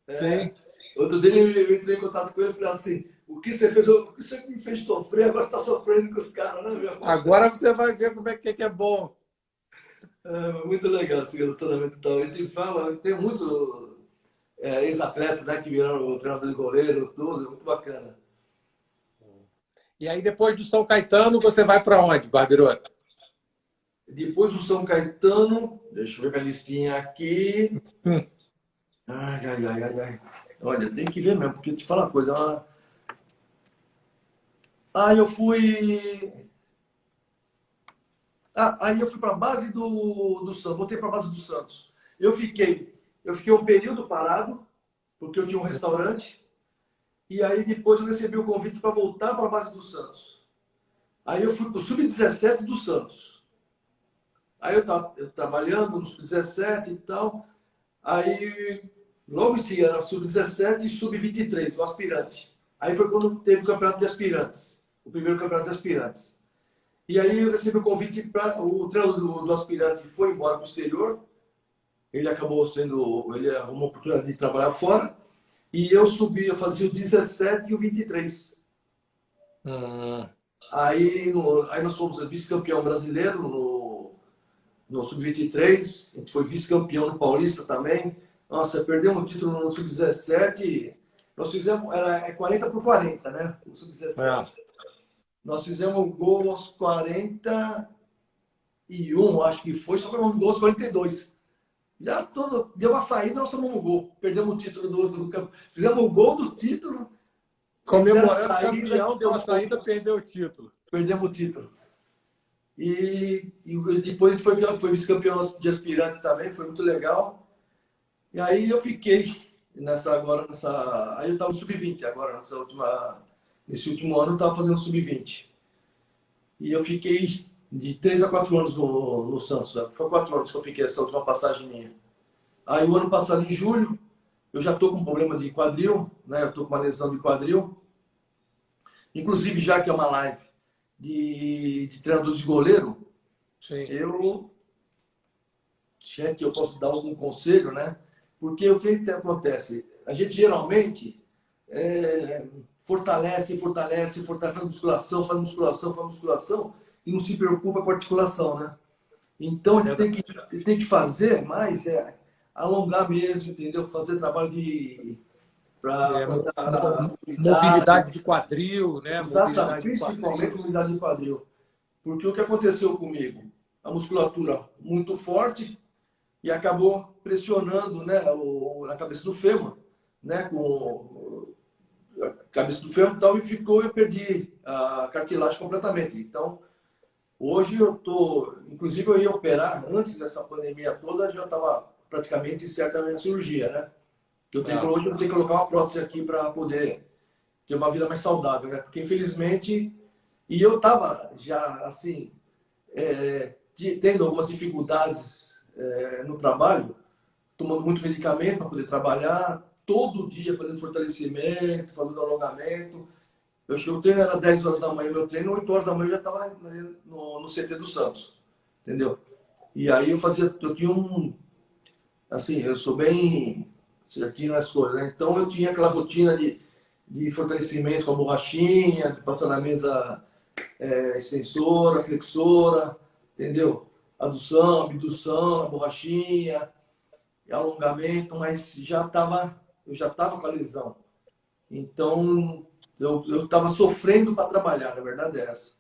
Sim. Sim. Outro dia eu entrei em contato com ele e falei assim, o que você fez? O que você me fez sofrer? Agora você tá sofrendo com os caras, né, meu irmão? Agora você vai ver como é que é bom. Muito legal esse relacionamento e tal. A gente fala, tem muito ex-atletas, né, que viraram o treinador de goleiro, tudo, muito bacana. E aí, depois do São Caetano, você vai para onde, Barbiroto? Depois do São Caetano, deixa eu ver minha listinha aqui. Ai. Olha, tem que ver mesmo, porque te falar uma coisa. Eu fui. Aí eu fui para a base do Santos, voltei para a base do Santos. Eu fiquei um período parado, porque eu tinha um restaurante. E aí depois eu recebi o convite para voltar para a base do Santos. Aí eu fui para o Sub-17 do Santos. Aí eu trabalhando no Sub-17 e tal. Aí logo em seguida era Sub-17 e Sub-23, o aspirante. Aí foi quando teve o campeonato de aspirantes. O primeiro campeonato de aspirantes. E aí eu recebi o convite para o treinador do aspirante foi embora para o exterior. Ele arrumou uma oportunidade de trabalhar fora. E eu subi, eu fazia o 17 e o 23. Aí nós fomos vice-campeão brasileiro no Sub-23. A gente foi vice-campeão no Paulista também. Nossa, perdemos um título no Sub-17. Nós fizemos, era 40-40, né? O Sub-17. Nós fizemos gol aos 40 41, acho que foi, só tomamos gol aos 42. Já deu uma saída, nós tomamos um gol. Perdemos o título do campo. Fizemos o gol do título. Comemorando o campeão, deu a saída, perdeu o título. Perdemos o título. E depois foi vice-campeão de aspirante também, foi muito legal. E aí eu fiquei aí eu estava no sub-20 agora, nesse último ano eu estava fazendo sub-20. E eu fiquei de 3 a 4 anos no Santos. Foi 4 anos que eu fiquei essa última passagem minha. Aí o ano passado, em julho, eu já estou com um problema de quadril, né? Eu estou com uma lesão de quadril. Inclusive, já que é uma live de treinadores de goleiro, sim, eu posso dar algum conselho, né? Porque o que acontece? A gente geralmente fortalece, faz musculação e não se preocupa com a articulação, né? Então, a gente tem que fazer mais, alongar mesmo, entendeu? Fazer trabalho mobilidade de quadril, né? Exatamente, principalmente mobilidade de quadril. Porque o que aconteceu comigo? A musculatura muito forte e acabou pressionando, né, a cabeça do fêmur, né, com a cabeça do fêmur e tal, eu perdi a cartilagem completamente. Então, hoje inclusive eu ia operar, antes dessa pandemia toda, já estava praticamente certa a minha cirurgia, né? Hoje eu tenho que colocar uma prótese aqui para poder ter uma vida mais saudável, né? Porque infelizmente, e eu estava já assim, tendo algumas dificuldades no trabalho, tomando muito medicamento para poder trabalhar, todo dia fazendo fortalecimento, fazendo alongamento. O treino era 10 horas da manhã, meu treino, 8 horas da manhã eu já estava no CT do Santos, entendeu? E aí eu tinha assim, eu sou bem certinho nas coisas, né? Então eu tinha aquela rotina de fortalecimento com a borrachinha, de passar na mesa extensora, flexora, entendeu? Adução, abdução, a borrachinha, alongamento, mas eu já estava com a lesão. Então eu estava sofrendo para trabalhar, na verdade é essa.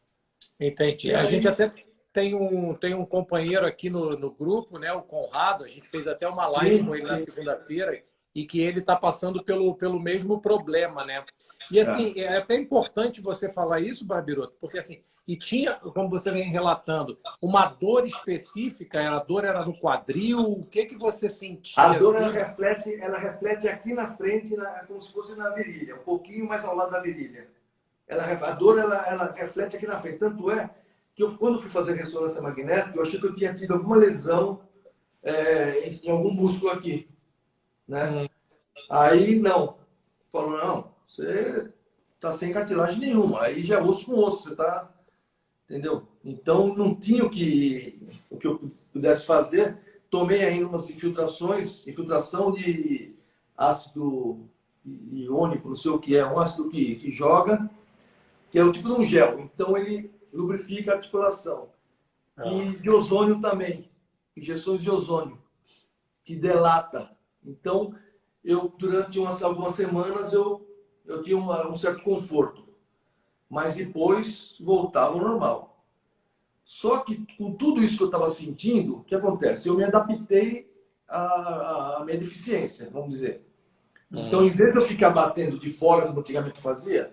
Entendi. A gente até tem um companheiro aqui no grupo, né? O Conrado, a gente fez até uma live com ele na segunda-feira, e que ele está passando pelo mesmo problema, né? E assim, é até importante você falar isso, Barbiroto, porque assim, e tinha, como você vem relatando, uma dor específica, a dor era no quadril, o que você sentia? A dor, assim? ela reflete aqui na frente, como se fosse na virilha, um pouquinho mais ao lado da virilha. A dor, ela reflete aqui na frente. Tanto é que quando fui fazer ressonância magnética, eu achei que eu tinha tido alguma lesão em algum músculo aqui, né? Aí, não. Falou, não, você tá sem cartilagem nenhuma. Aí já é osso com osso, você tá... Entendeu? Então, não tinha o que eu pudesse fazer. Tomei ainda umas infiltração de ácido iônico, não sei o que é, um ácido que joga, que é o tipo de um gel. Então, ele lubrifica a articulação. E de ozônio também. Injeções de ozônio, que delata. Então, durante algumas semanas, eu tinha um certo conforto. Mas depois voltava ao normal. Só que com tudo isso que eu estava sentindo, o que acontece? Eu me adaptei à minha deficiência, vamos dizer. Então, em vez de eu ficar batendo de fora, como antigamente fazia,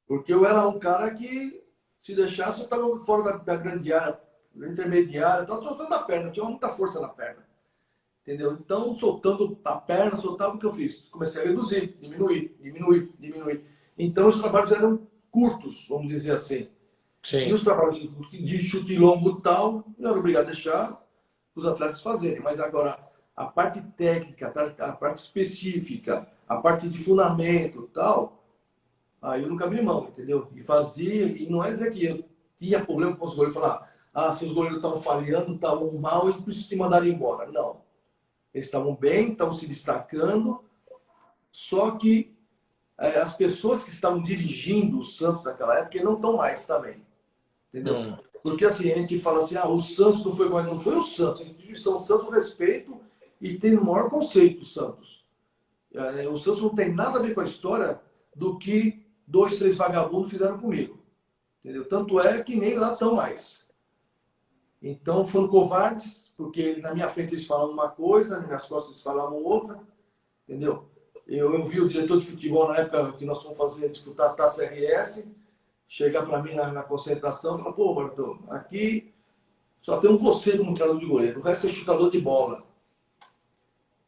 porque eu era um cara que, se deixasse, eu estava fora da grande área, da intermediária, estava soltando a perna, tinha muita força na perna. Entendeu? Então, soltando a perna, soltava o que eu fiz. Comecei a reduzir, diminuir. Então, os trabalhos eram curtos, vamos dizer assim. Sim. E os trabalhos de chute longo e tal, eu era obrigado a deixar os atletas fazerem. Mas agora, a parte técnica, a parte específica, a parte de fundamento e tal, aí eu nunca abri mão, entendeu? E fazia, e não é dizer que eu tinha problema com os goleiros, falar, se os goleiros estavam falhando, estavam mal, e por isso te mandaram embora. Não. Eles estavam bem, estavam se destacando, só que as pessoas que estavam dirigindo o Santos naquela época não estão mais também. Entendeu? Porque assim, a gente fala assim, o Santos não foi igual, não foi o Santos. A instituição Santos, o respeito, e tem o maior conceito do Santos. O Santos não tem nada a ver com a história do que 2, 3 vagabundos fizeram comigo. Entendeu? Tanto é que nem lá estão mais. Então foram covardes, porque na minha frente eles falavam uma coisa, nas minhas costas eles falavam outra, entendeu? Eu vi o diretor de futebol na época que nós fomos fazer disputar a Taça RS, chegar para mim na concentração e falar, pô, Bartô, aqui só tem você como treinador de goleiro, o resto é chutador de bola.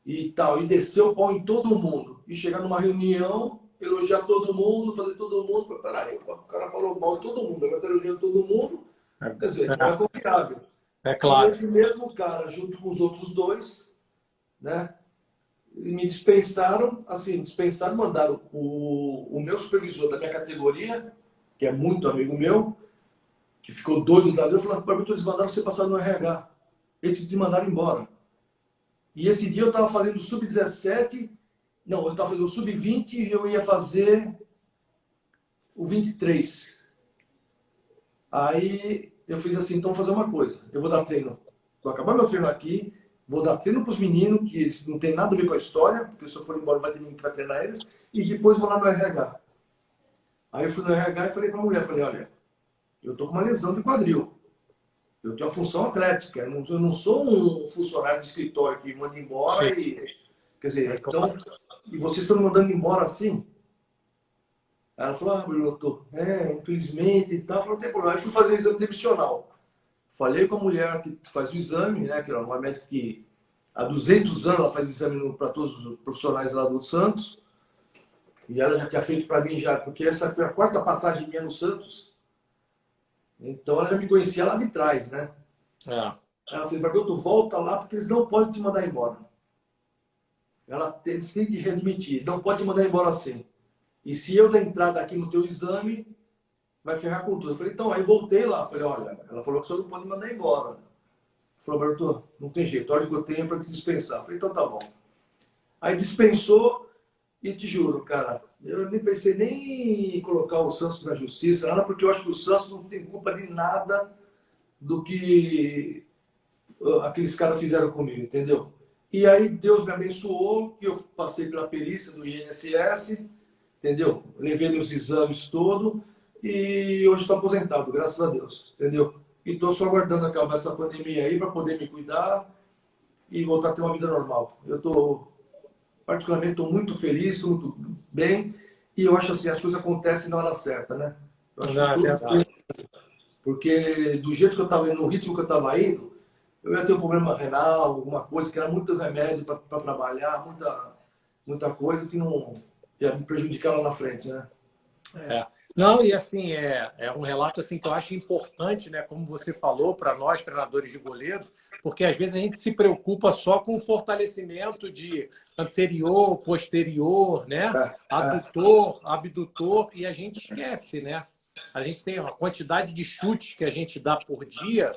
E tal, e descer o pau em todo mundo. E chegar numa reunião, elogiar todo mundo, fazer todo mundo. Peraí, o cara falou mal de todo mundo, agora tá elogiando todo mundo. Quer dizer, não é confiável. É claro. E esse mesmo cara, junto com os outros dois, né, me dispensaram, assim, mandaram o meu supervisor da minha categoria, que é muito amigo meu, que ficou doido da vida, eu falei, para mim, eles mandaram você passar no RH. Eles te mandaram embora. E esse dia eu estava fazendo o sub-17, não, eu estava fazendo o sub-20 e eu ia fazer o 23. Aí eu fiz assim, então vou fazer uma coisa, eu vou dar treino. Vou acabar meu treino aqui, vou dar treino para os meninos, que eles não tem nada a ver com a história, porque se eu for embora vai ter ninguém que vai treinar eles, e depois vou lá no RH. Aí eu fui no RH e falei para a mulher, falei, olha, eu tô com uma lesão de quadril. Eu tenho uma função atlética. Eu não sou um funcionário de escritório que manda embora. Sim. E... Quer dizer, então... E vocês estão me mandando embora assim? Ela falou, doutor, infelizmente e tal. Não tem problema. Aí fui fazer o exame demissional. Falei com a mulher que faz o exame, né? Que é uma médica que há 200 anos ela faz exame para todos os profissionais lá do Santos. E ela já tinha feito para mim já, porque essa foi a quarta passagem minha no Santos. Então ela já me conhecia lá de trás, né? Ela falou, Bartô, volta lá porque eles não podem te mandar embora. Eles têm que readmitir, não pode te mandar embora assim. E se eu der entrada aqui no teu exame, vai ferrar com tudo. Eu falei, então, aí voltei lá. Falei, olha, ela falou que você não pode me mandar embora. Falou, Bartô, não tem jeito, olha o que eu tenho para te dispensar. Eu falei, então tá bom. Aí dispensou e te juro, cara, eu nem pensei nem em colocar o Santos na justiça, nada, porque eu acho que o Santos não tem culpa de nada do que aqueles caras fizeram comigo, entendeu? E aí Deus me abençoou, que eu passei pela perícia do INSS, entendeu? Levei os exames todos e hoje estou aposentado, graças a Deus, entendeu? E estou só aguardando acabar essa pandemia aí para poder me cuidar e voltar a ter uma vida normal. Eu estou, particularmente, estou muito feliz, estou muito bem e eu acho assim, as coisas acontecem na hora certa, né? Eu acho que tudo, porque do jeito que eu estava indo, no ritmo que eu estava indo, eu ia ter um problema renal, alguma coisa, que era muito remédio para trabalhar, muita coisa que não ia me prejudicar lá na frente, né? Não, e assim, é um relato assim, que eu acho importante, né? Como você falou, para nós, treinadores de goleiro, porque às vezes a gente se preocupa só com o fortalecimento de anterior, posterior, né? Adutor, abdutor, e a gente esquece, né? A gente tem uma quantidade de chutes que a gente dá por dia,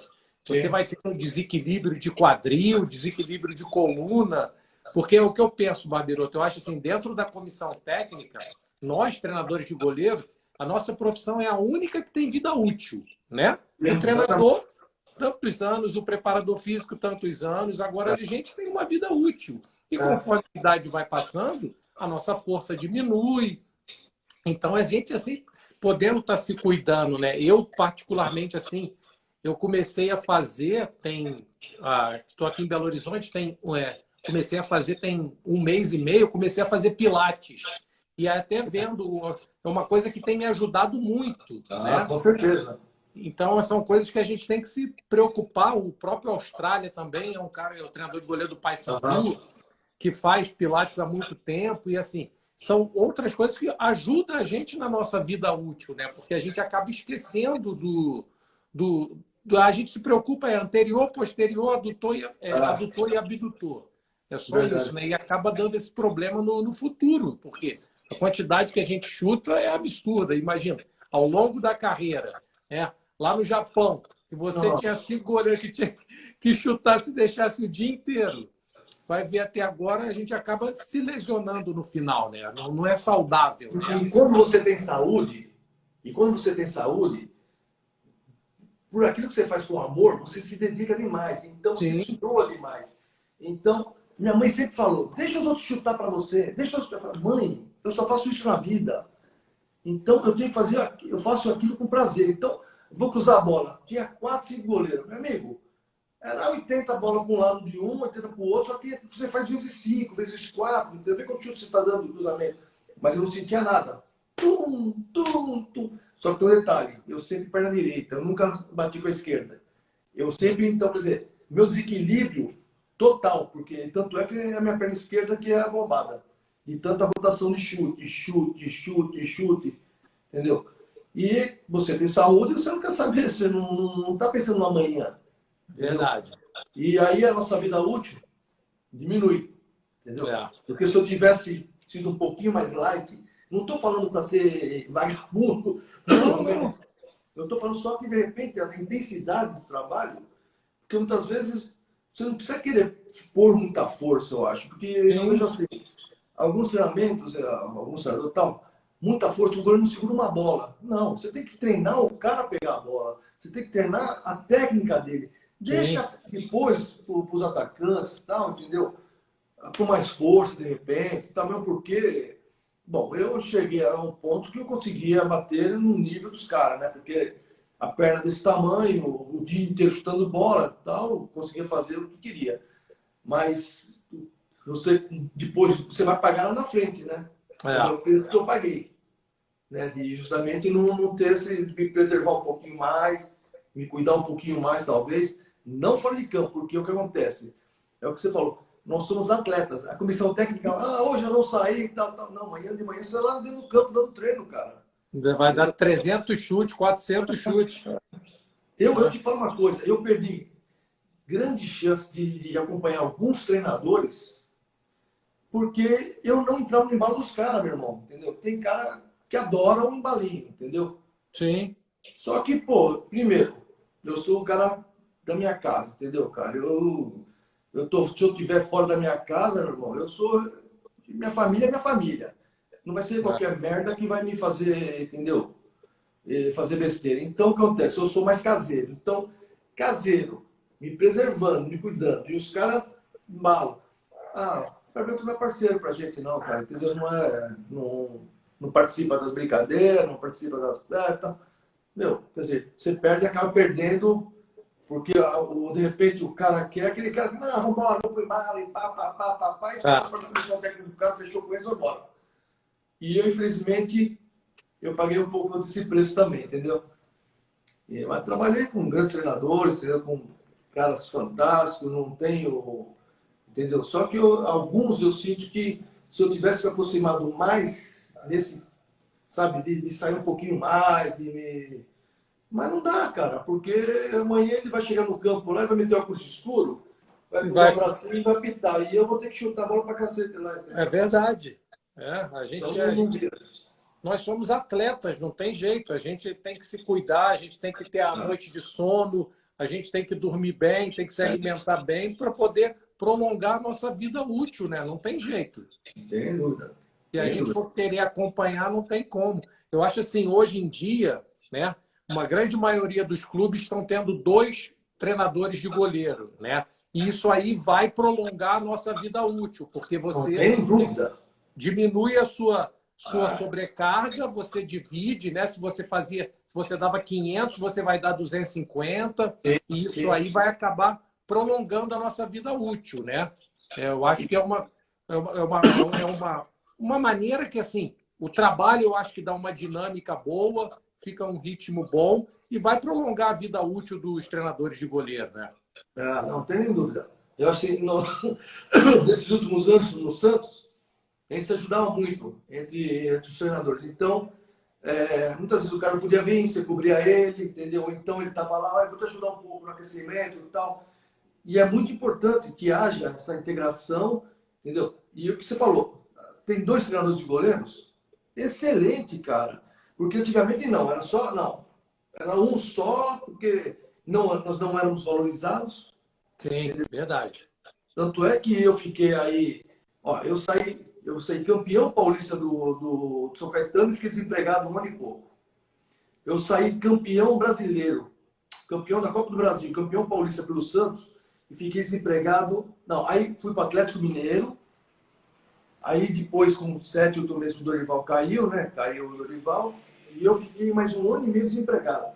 você vai ter um desequilíbrio de quadril, desequilíbrio de coluna, porque é o que eu penso, Barbiroto, eu acho assim, dentro da comissão técnica, nós, treinadores de goleiro, a nossa profissão é a única que tem vida útil, né? O treinador, tantos anos, o preparador físico, tantos anos, agora a gente tem uma vida útil. E conforme a idade vai passando, a nossa força diminui. Então, a gente, assim, podendo estar se cuidando, né? Eu, particularmente, assim, eu comecei a fazer, estou aqui em Belo Horizonte, comecei a fazer tem 1 mês e meio, comecei a fazer pilates. E até vendo, é uma coisa que tem me ajudado muito. Né? Com certeza. Então, são coisas que a gente tem que se preocupar. O próprio Austrália também é um cara, é o treinador de goleiro do Paysandu, que faz pilates há muito tempo. E assim, são outras coisas que ajudam a gente na nossa vida útil, né? Porque a gente acaba esquecendo a gente se preocupa, anterior, posterior, adutor e abdutor. É só isso, né? E acaba dando esse problema no futuro, porque a quantidade que a gente chuta é absurda. Imagina, ao longo da carreira, lá no Japão, que você tinha 5 goleiros que tinha que chutar se deixasse o dia inteiro. Vai ver até agora, a gente acaba se lesionando no final, né? Não é saudável. Né? E quando você tem saúde, por aquilo que você faz com amor, você se dedica demais. Então, você se doa demais. Então, minha mãe sempre falou, deixa os outros chutar para você. Deixa os outros chutar. Mãe, eu só faço isso na vida. Então, eu tenho que eu faço aquilo com prazer. Então, vou cruzar a bola. Tinha 4, 5 goleiros. Meu amigo, Era 80 bola para um lado de um, 80 para o outro, só que você faz vezes 5, vezes 4, entendeu? Vê quanto chute você está dando do cruzamento. Mas eu não sentia nada. Tum, tum, tum. Só que tem um detalhe, eu sempre perna direita, eu nunca bati com a esquerda. Eu sempre, então, quer dizer, meu desequilíbrio total, porque tanto é que é a minha perna esquerda que é a bombada. De tanta rotação de chute, chute, chute, chute, entendeu? E você tem saúde, você não quer saber, você não está pensando no amanhã. Entendeu? Verdade. E aí a nossa vida útil diminui, entendeu? É. Porque se eu tivesse sido um pouquinho mais light, não estou falando para ser vagabundo, não, não. Eu estou falando só que, de repente, a intensidade do trabalho, porque muitas vezes você não precisa querer pôr muita força, eu acho, porque eu vejo assim, alguns treinamentos, alguns treinadores tal, muita força, o goleiro não segura uma bola. Não, você tem que treinar o cara a pegar a bola, você tem que treinar a técnica dele. Deixa depois para os atacantes e tal, entendeu? Com mais força, de repente, também porque, bom, eu cheguei a um ponto que eu conseguia bater no nível dos caras, né? Porque a perna desse tamanho, o dia inteiro chutando bola e tal, eu conseguia fazer o que queria. Mas você, depois, você vai pagar lá na frente, né? É o preço que eu paguei, né? De justamente não ter me preservar um pouquinho mais, me cuidar um pouquinho mais, talvez. Não fora de campo, porque o que acontece? É o que você falou. Nós somos atletas. A comissão técnica, hoje eu não saí e tal, tal. Não, amanhã de manhã você vai lá dentro do campo dando treino, cara. Vai dar 300 chutes, 400 chutes. Eu te falo uma coisa. Eu perdi grande chance de acompanhar alguns treinadores porque eu não entrava no embalo dos caras, meu irmão. Entendeu? Tem cara que adora um embalinho, entendeu? Sim. Só que, pô, primeiro, eu sou o cara da minha casa, entendeu, cara? Se eu estiver fora da minha casa, meu irmão, eu sou. Minha família é minha família. Não vai ser qualquer merda que vai me fazer, entendeu? Fazer besteira. Então, o que acontece? Eu sou mais caseiro. Então, caseiro, me preservando, me cuidando. E os caras mal. O Roberto não é parceiro pra gente, não, cara. Entendeu? Não participa das brincadeiras, não participa das. Tá. Meu, quer dizer, você perde e acaba perdendo. Porque, de repente, o cara quer aquele cara que, não, vamos embora, vamos pro embalo, e pá, e você vai para a comissão técnica do cara, fechou com eles, vamos embora. E eu, infelizmente, eu paguei um pouco desse preço também, entendeu? Mas trabalhei com grandes treinadores, entendeu? Com caras fantásticos, não tenho, entendeu? Só que alguns eu sinto que se eu tivesse me aproximado mais desse, sabe, de sair um pouquinho mais e Mas não dá, cara, porque amanhã ele vai chegar no campo lá e vai meter o curso escuro, vai cruzar o bracinho e vai pitar. E eu vou ter que chutar a bola pra cacete lá. Entendeu? É verdade. Nós somos atletas, não tem jeito. A gente tem que se cuidar, a gente tem que ter a noite de sono, a gente tem que dormir bem, tem que se alimentar bem para poder prolongar a nossa vida útil, né? Não tem jeito. Não tem dúvida. Se a gente for querer acompanhar, não tem como. Eu acho assim, hoje em dia, né? Uma grande maioria dos clubes estão tendo 2 treinadores de goleiro, né? E isso aí vai prolongar a nossa vida útil, porque você diminui a sua sobrecarga, você divide, né? Se você dava 500, você vai dar 250, e isso aí vai acabar prolongando a nossa vida útil, né? Eu acho que é uma maneira que, assim, o trabalho eu acho que dá uma dinâmica boa, fica um ritmo bom e vai prolongar a vida útil dos treinadores de goleiro, né? Não tem nem dúvida. Eu acho que nesses últimos anos no Santos, a gente se ajudava muito entre os treinadores. Então, muitas vezes o cara podia vir, você cobria ele, entendeu? Então ele estava lá, eu vou te ajudar um pouco no aquecimento e tal. E é muito importante que haja essa integração, entendeu? E o que você falou, tem 2 treinadores de goleiros? Excelente, cara. Porque antigamente era um só, porque nós não éramos valorizados. Sim, entendeu? Verdade. Tanto é que eu fiquei aí, eu saí campeão paulista do São Caetano e fiquei desempregado 1 ano e pouco. Eu saí campeão brasileiro, campeão da Copa do Brasil, campeão paulista pelo Santos e fiquei desempregado. Não, aí fui para o Atlético Mineiro. Aí depois, com 7, 8 meses, o Dorival caiu, né? Caiu o Dorival. E eu fiquei mais 1 ano e meio desempregado.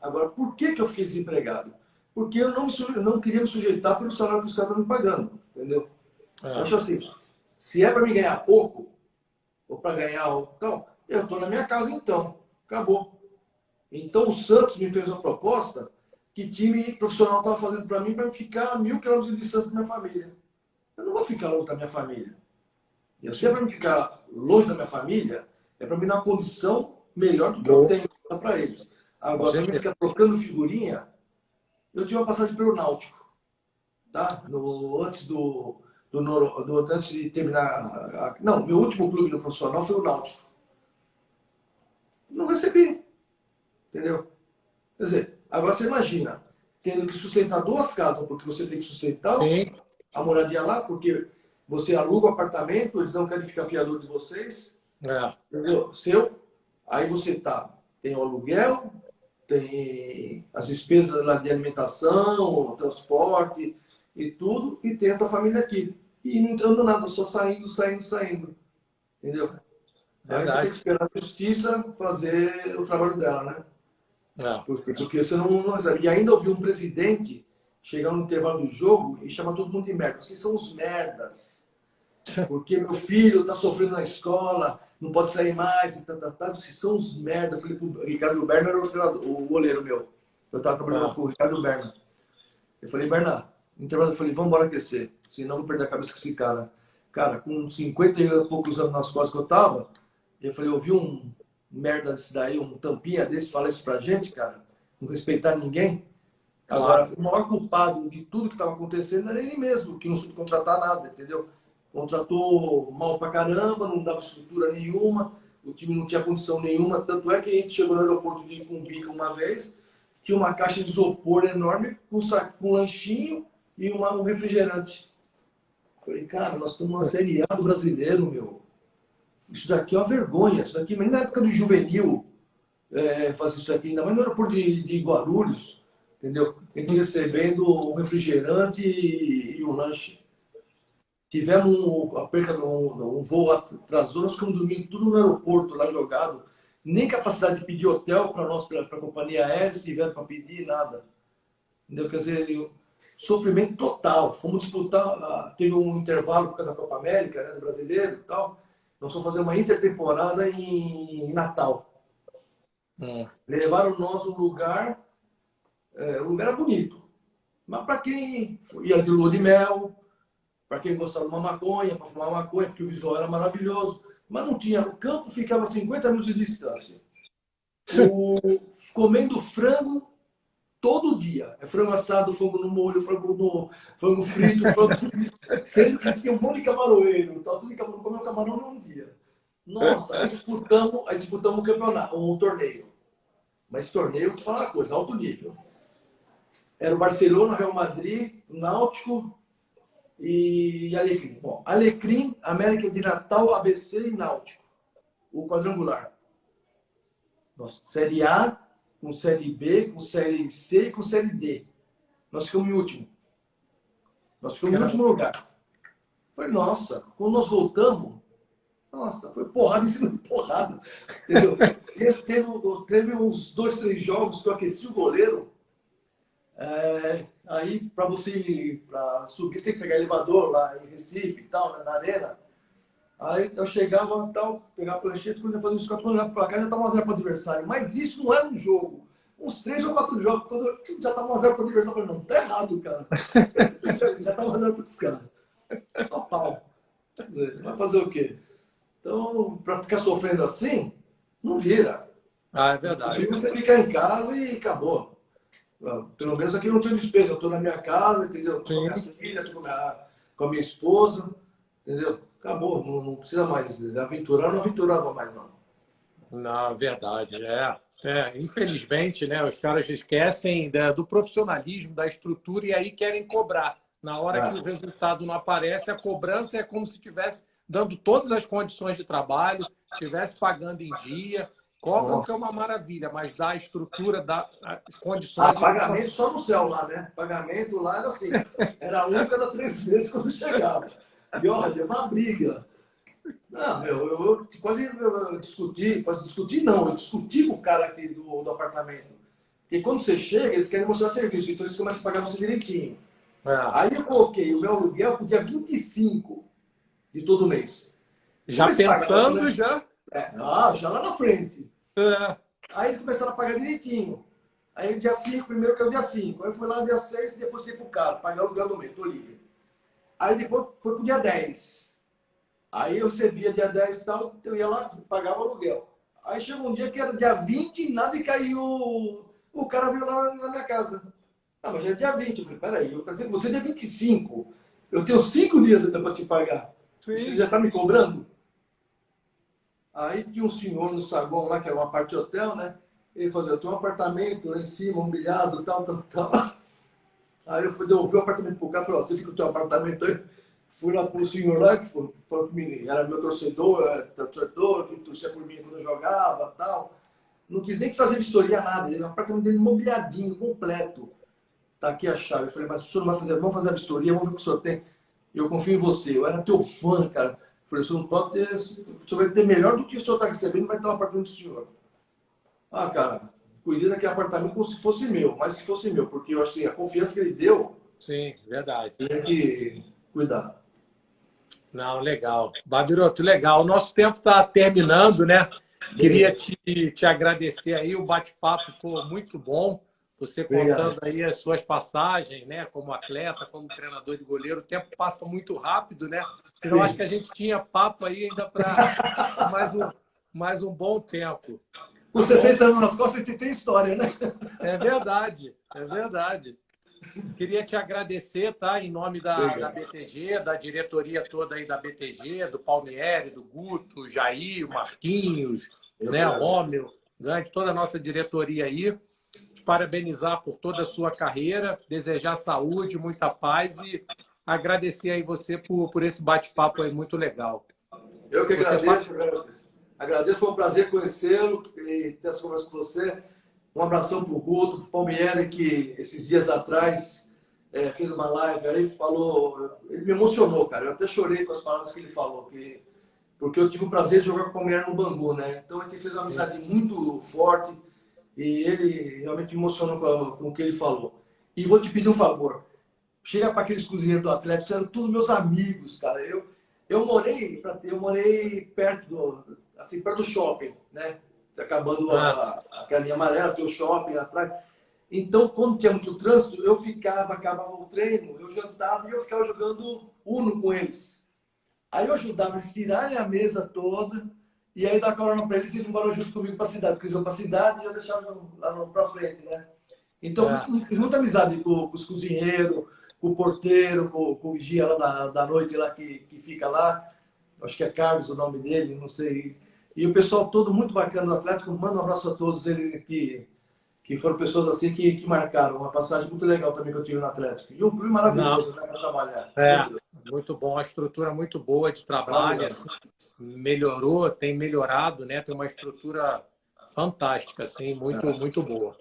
Agora, por que eu fiquei desempregado? porque eu não queria me sujeitar pelo salário que os caras estão me pagando, entendeu? Eu acho assim, se é para me ganhar pouco, ou para ganhar, então, eu estou na minha casa então, acabou. Então o Santos me fez uma proposta que time profissional estava fazendo para mim para ficar a 1.000 quilômetros de distância da minha família. Eu não vou ficar longe da minha família. Eu sei para me ficar longe da minha família, é para me dar uma condição melhor do que eu tenho para eles. Agora, para me ficar trocando figurinha, eu tive uma passagem pelo Náutico, tá? Antes de terminar. Não, meu último clube no profissional foi o Náutico. Não recebi, entendeu? Quer dizer, agora você imagina, tendo que sustentar 2 casas, porque você tem que sustentar a moradia lá, porque você aluga o apartamento, eles não querem ficar fiador de vocês, entendeu? Seu, aí você tem o aluguel, tem as despesas lá de alimentação, transporte e tudo, e tem a tua família aqui. E não entrando nada, só saindo, entendeu? Aí você tem que esperar a justiça fazer o trabalho dela, né? Porque você não recebe. E ainda ouvi um presidente chegar no intervalo do jogo e chamar todo mundo de merda. Vocês são os merdas. Porque meu filho está sofrendo na escola, não pode sair mais, vocês são os merda. Eu falei pro Ricardo Berna, era o goleiro meu. Eu estava trabalhando com o Ricardo Berna. Eu falei, Berna, no intervalo eu falei, vamos embora aquecer, senão eu vou perder a cabeça com esse cara. Cara, com 50 e poucos anos nas costas que eu tava, eu falei, eu vi um merda desse daí, um tampinha desse, falar isso pra gente, cara, não respeitar ninguém. Agora, o maior culpado de tudo que estava acontecendo era ele mesmo, que não soube contratar nada, entendeu? Contratou mal pra caramba, não dava estrutura nenhuma, o time não tinha condição nenhuma, tanto é que a gente chegou no aeroporto de Cumbica uma vez, tinha uma caixa de isopor enorme, com um lanchinho e um refrigerante. Falei, cara, nós estamos numa Série A do brasileiro, meu. Isso daqui é uma vergonha, isso daqui, mas na época do juvenil, fazer isso aqui, ainda mais no aeroporto de Guarulhos, entendeu? A gente recebendo um refrigerante e um lanche. Tivemos a perca de um voo atrasou, nós ficamos dormindo tudo no aeroporto, lá jogado. Nem capacidade de pedir hotel para nós, para a companhia aérea, se tiveram para pedir, nada. Entendeu? Quer dizer, sofrimento total. Fomos disputar, teve um intervalo por causa da Copa América, né, do brasileiro e tal. Nós fomos fazer uma intertemporada em Natal. Levaram nós um lugar, o lugar era bonito. Mas para quem ia de lua de mel, para quem gostava de uma maconha, para fumar maconha, porque o visual era maravilhoso. Mas não tinha, o campo ficava a 50 minutos de distância. Comendo frango todo dia. É frango assado, frango no molho, frango frito, sendo que tinha um monte de camaroeiro. Tudo de camarão, comeu camarão num dia. Nossa, aí disputamos um campeonato, um torneio. Mas torneio, vou te falar uma coisa, alto nível. Era o Barcelona, Real Madrid, Náutico e Alecrim. Bom, Alecrim, América de Natal, ABC e Náutico. O quadrangular. Nossa, Série A, com Série B, com Série C e com Série D. Nós ficamos em último. Nós ficamos em último lugar. Foi, nossa, quando nós voltamos, nossa, foi porrada em cima de porrada. Entendeu? Teve uns 2, 3 jogos que eu aqueci o goleiro. Aí, para você subir, você tem que pegar elevador lá em Recife e tal, né, na arena. Aí eu chegava e tal, pegava a plancheta, quando eu fazia os 4, quando eu olhava para cá, já estava 1-0 para o adversário. Mas isso não era um jogo. Uns 3 ou 4 jogos, quando eu já estava 1-0 para o adversário, eu falei, não, tá errado, cara. Já estava 1-0 para os caras. Só pau. Quer dizer, vai fazer o quê? Então, para ficar sofrendo assim, não vira. É verdade. Você ficar em casa e acabou. Pelo menos aqui não tenho despesa. Eu estou na minha casa, entendeu? Estou com a minha filha, estou com a minha esposa, entendeu? Acabou, não precisa mais aventurar, não aventurava mais, não. Não, verdade, infelizmente, né, os caras esquecem do profissionalismo, da estrutura e aí querem cobrar. Na hora que o resultado não aparece, a cobrança é como se estivesse dando todas as condições de trabalho, estivesse pagando em dia. Cobram que é uma maravilha, mas dá a estrutura, dá as condições... pagamento só no céu lá, né? Pagamento lá era assim, era um cada 3 meses quando chegava. E olha, uma briga. Não, eu discuti com o cara aqui do apartamento. Porque quando você chega, eles querem mostrar serviço, então eles começam a pagar você direitinho. É. Aí eu coloquei o meu aluguel pro dia 25 de todo mês. Já Como eles pagavam, pensando, né? já. Já lá na frente. É. Aí eles começaram a pagar direitinho. Aí o dia 5, primeiro que é o dia 5. Aí eu fui lá no dia 6 e depois fui pro cara, pagar o aluguel do mês, tô livre. Aí depois foi pro dia 10. Aí eu recebia dia 10 e tal, eu ia lá, pagava o aluguel. Aí chegou um dia que era dia 20 e nada e caiu. O cara veio lá na minha casa. Ah, mas já é dia 20. Eu falei, peraí, eu trazendo você é dia 25. Eu tenho 5 dias ainda para te pagar. Você Sim. já está me cobrando? Aí tinha um senhor no saguão lá, que era uma parte de hotel, né? Ele falou, eu tenho um apartamento lá em cima, mobiliado, tal, tal, tal. Aí eu fui devolver o apartamento pro cara, falei, ó, você fica no teu apartamento aí. Fui lá pro senhor lá, que falou comigo, era meu torcedor, que torcia por mim quando eu jogava, tal. Não quis nem fazer vistoria, nada. O apartamento dele mobiliadinho, completo. Tá aqui a chave. Eu falei, mas o senhor não vai fazer, vamos fazer a vistoria, vamos ver o que o senhor tem. Eu confio em você. Eu era teu fã, cara. Eu falei, o senhor não pode ter, o senhor vai ter melhor do que o senhor está recebendo, vai ter um apartamento do senhor. Ah, cara, cuidei daquele apartamento como se fosse meu, mais que fosse meu, porque eu achei a confiança que ele deu, Sim, verdade. tem que cuidar. Não, legal. Babiroto, legal. O nosso tempo está terminando, né? Queria te agradecer aí. O bate-papo ficou muito bom. Você contando Obrigado. aí as suas passagens, né? Como atleta, como treinador de goleiro. O tempo passa muito rápido, né? Então, Sim. acho que a gente tinha papo aí ainda para mais um bom tempo. Com 60 anos nas costas, a gente tem história, né? É verdade, é verdade. Queria te agradecer, tá? Em nome da BTG, da diretoria toda aí da BTG, do Palmieri, do Guto, Jair, Marquinhos, né? Romeu, grande, toda a nossa diretoria aí. Te parabenizar por toda a sua carreira, desejar saúde, muita paz e agradecer aí você por esse bate-papo aí muito legal. Eu que Você agradeço, agradeço, foi um prazer conhecê-lo e ter essa conversa com você. Um abração para o Guto, para o Palmieri, que esses dias atrás fez uma live aí, falou, ele me emocionou, cara. Eu até chorei com as palavras que ele falou, porque eu tive o prazer de jogar com o Palmieri no Bangu, né? Então a gente fez uma amizade muito forte e ele realmente me emocionou com o que ele falou. E vou te pedir um favor. Chega para aqueles cozinheiros do Atlético, eram todos meus amigos, cara. Eu morei perto do shopping, né? Acabando aquela linha amarela, tem o shopping atrás. Então, quando tinha muito trânsito, acabava o treino, eu jantava e eu ficava jogando Uno com eles. Aí eu ajudava eles a tirarem a mesa toda e aí dar carona para eles e ir embora junto comigo para a cidade, porque eles iam para a cidade e eu deixava lá para frente, né? Então, fiz muita amizade com os cozinheiros, com o porteiro, com o vigia lá da noite lá que fica lá. Acho que é Carlos o nome dele, não sei. E o pessoal todo muito bacana do Atlético. Manda um abraço a todos eles que foram pessoas assim que marcaram. Uma passagem muito legal também que eu tive no Atlético. E um clube maravilhoso, né, para trabalhar. Muito bom, a estrutura muito boa de trabalho, assim, melhorou, tem melhorado, né? Tem uma estrutura fantástica, assim, muito boa.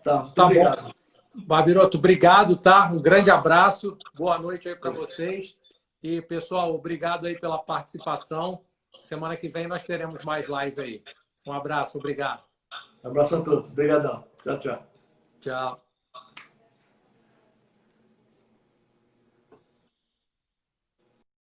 Tá, muito Tá obrigado. bom. Babiroto, obrigado, tá? Um grande abraço, boa noite aí para vocês. E, pessoal, obrigado aí pela participação. Semana que vem nós teremos mais live aí. Um abraço, obrigado. Um abraço a todos. Obrigadão. Tchau, tchau. Tchau.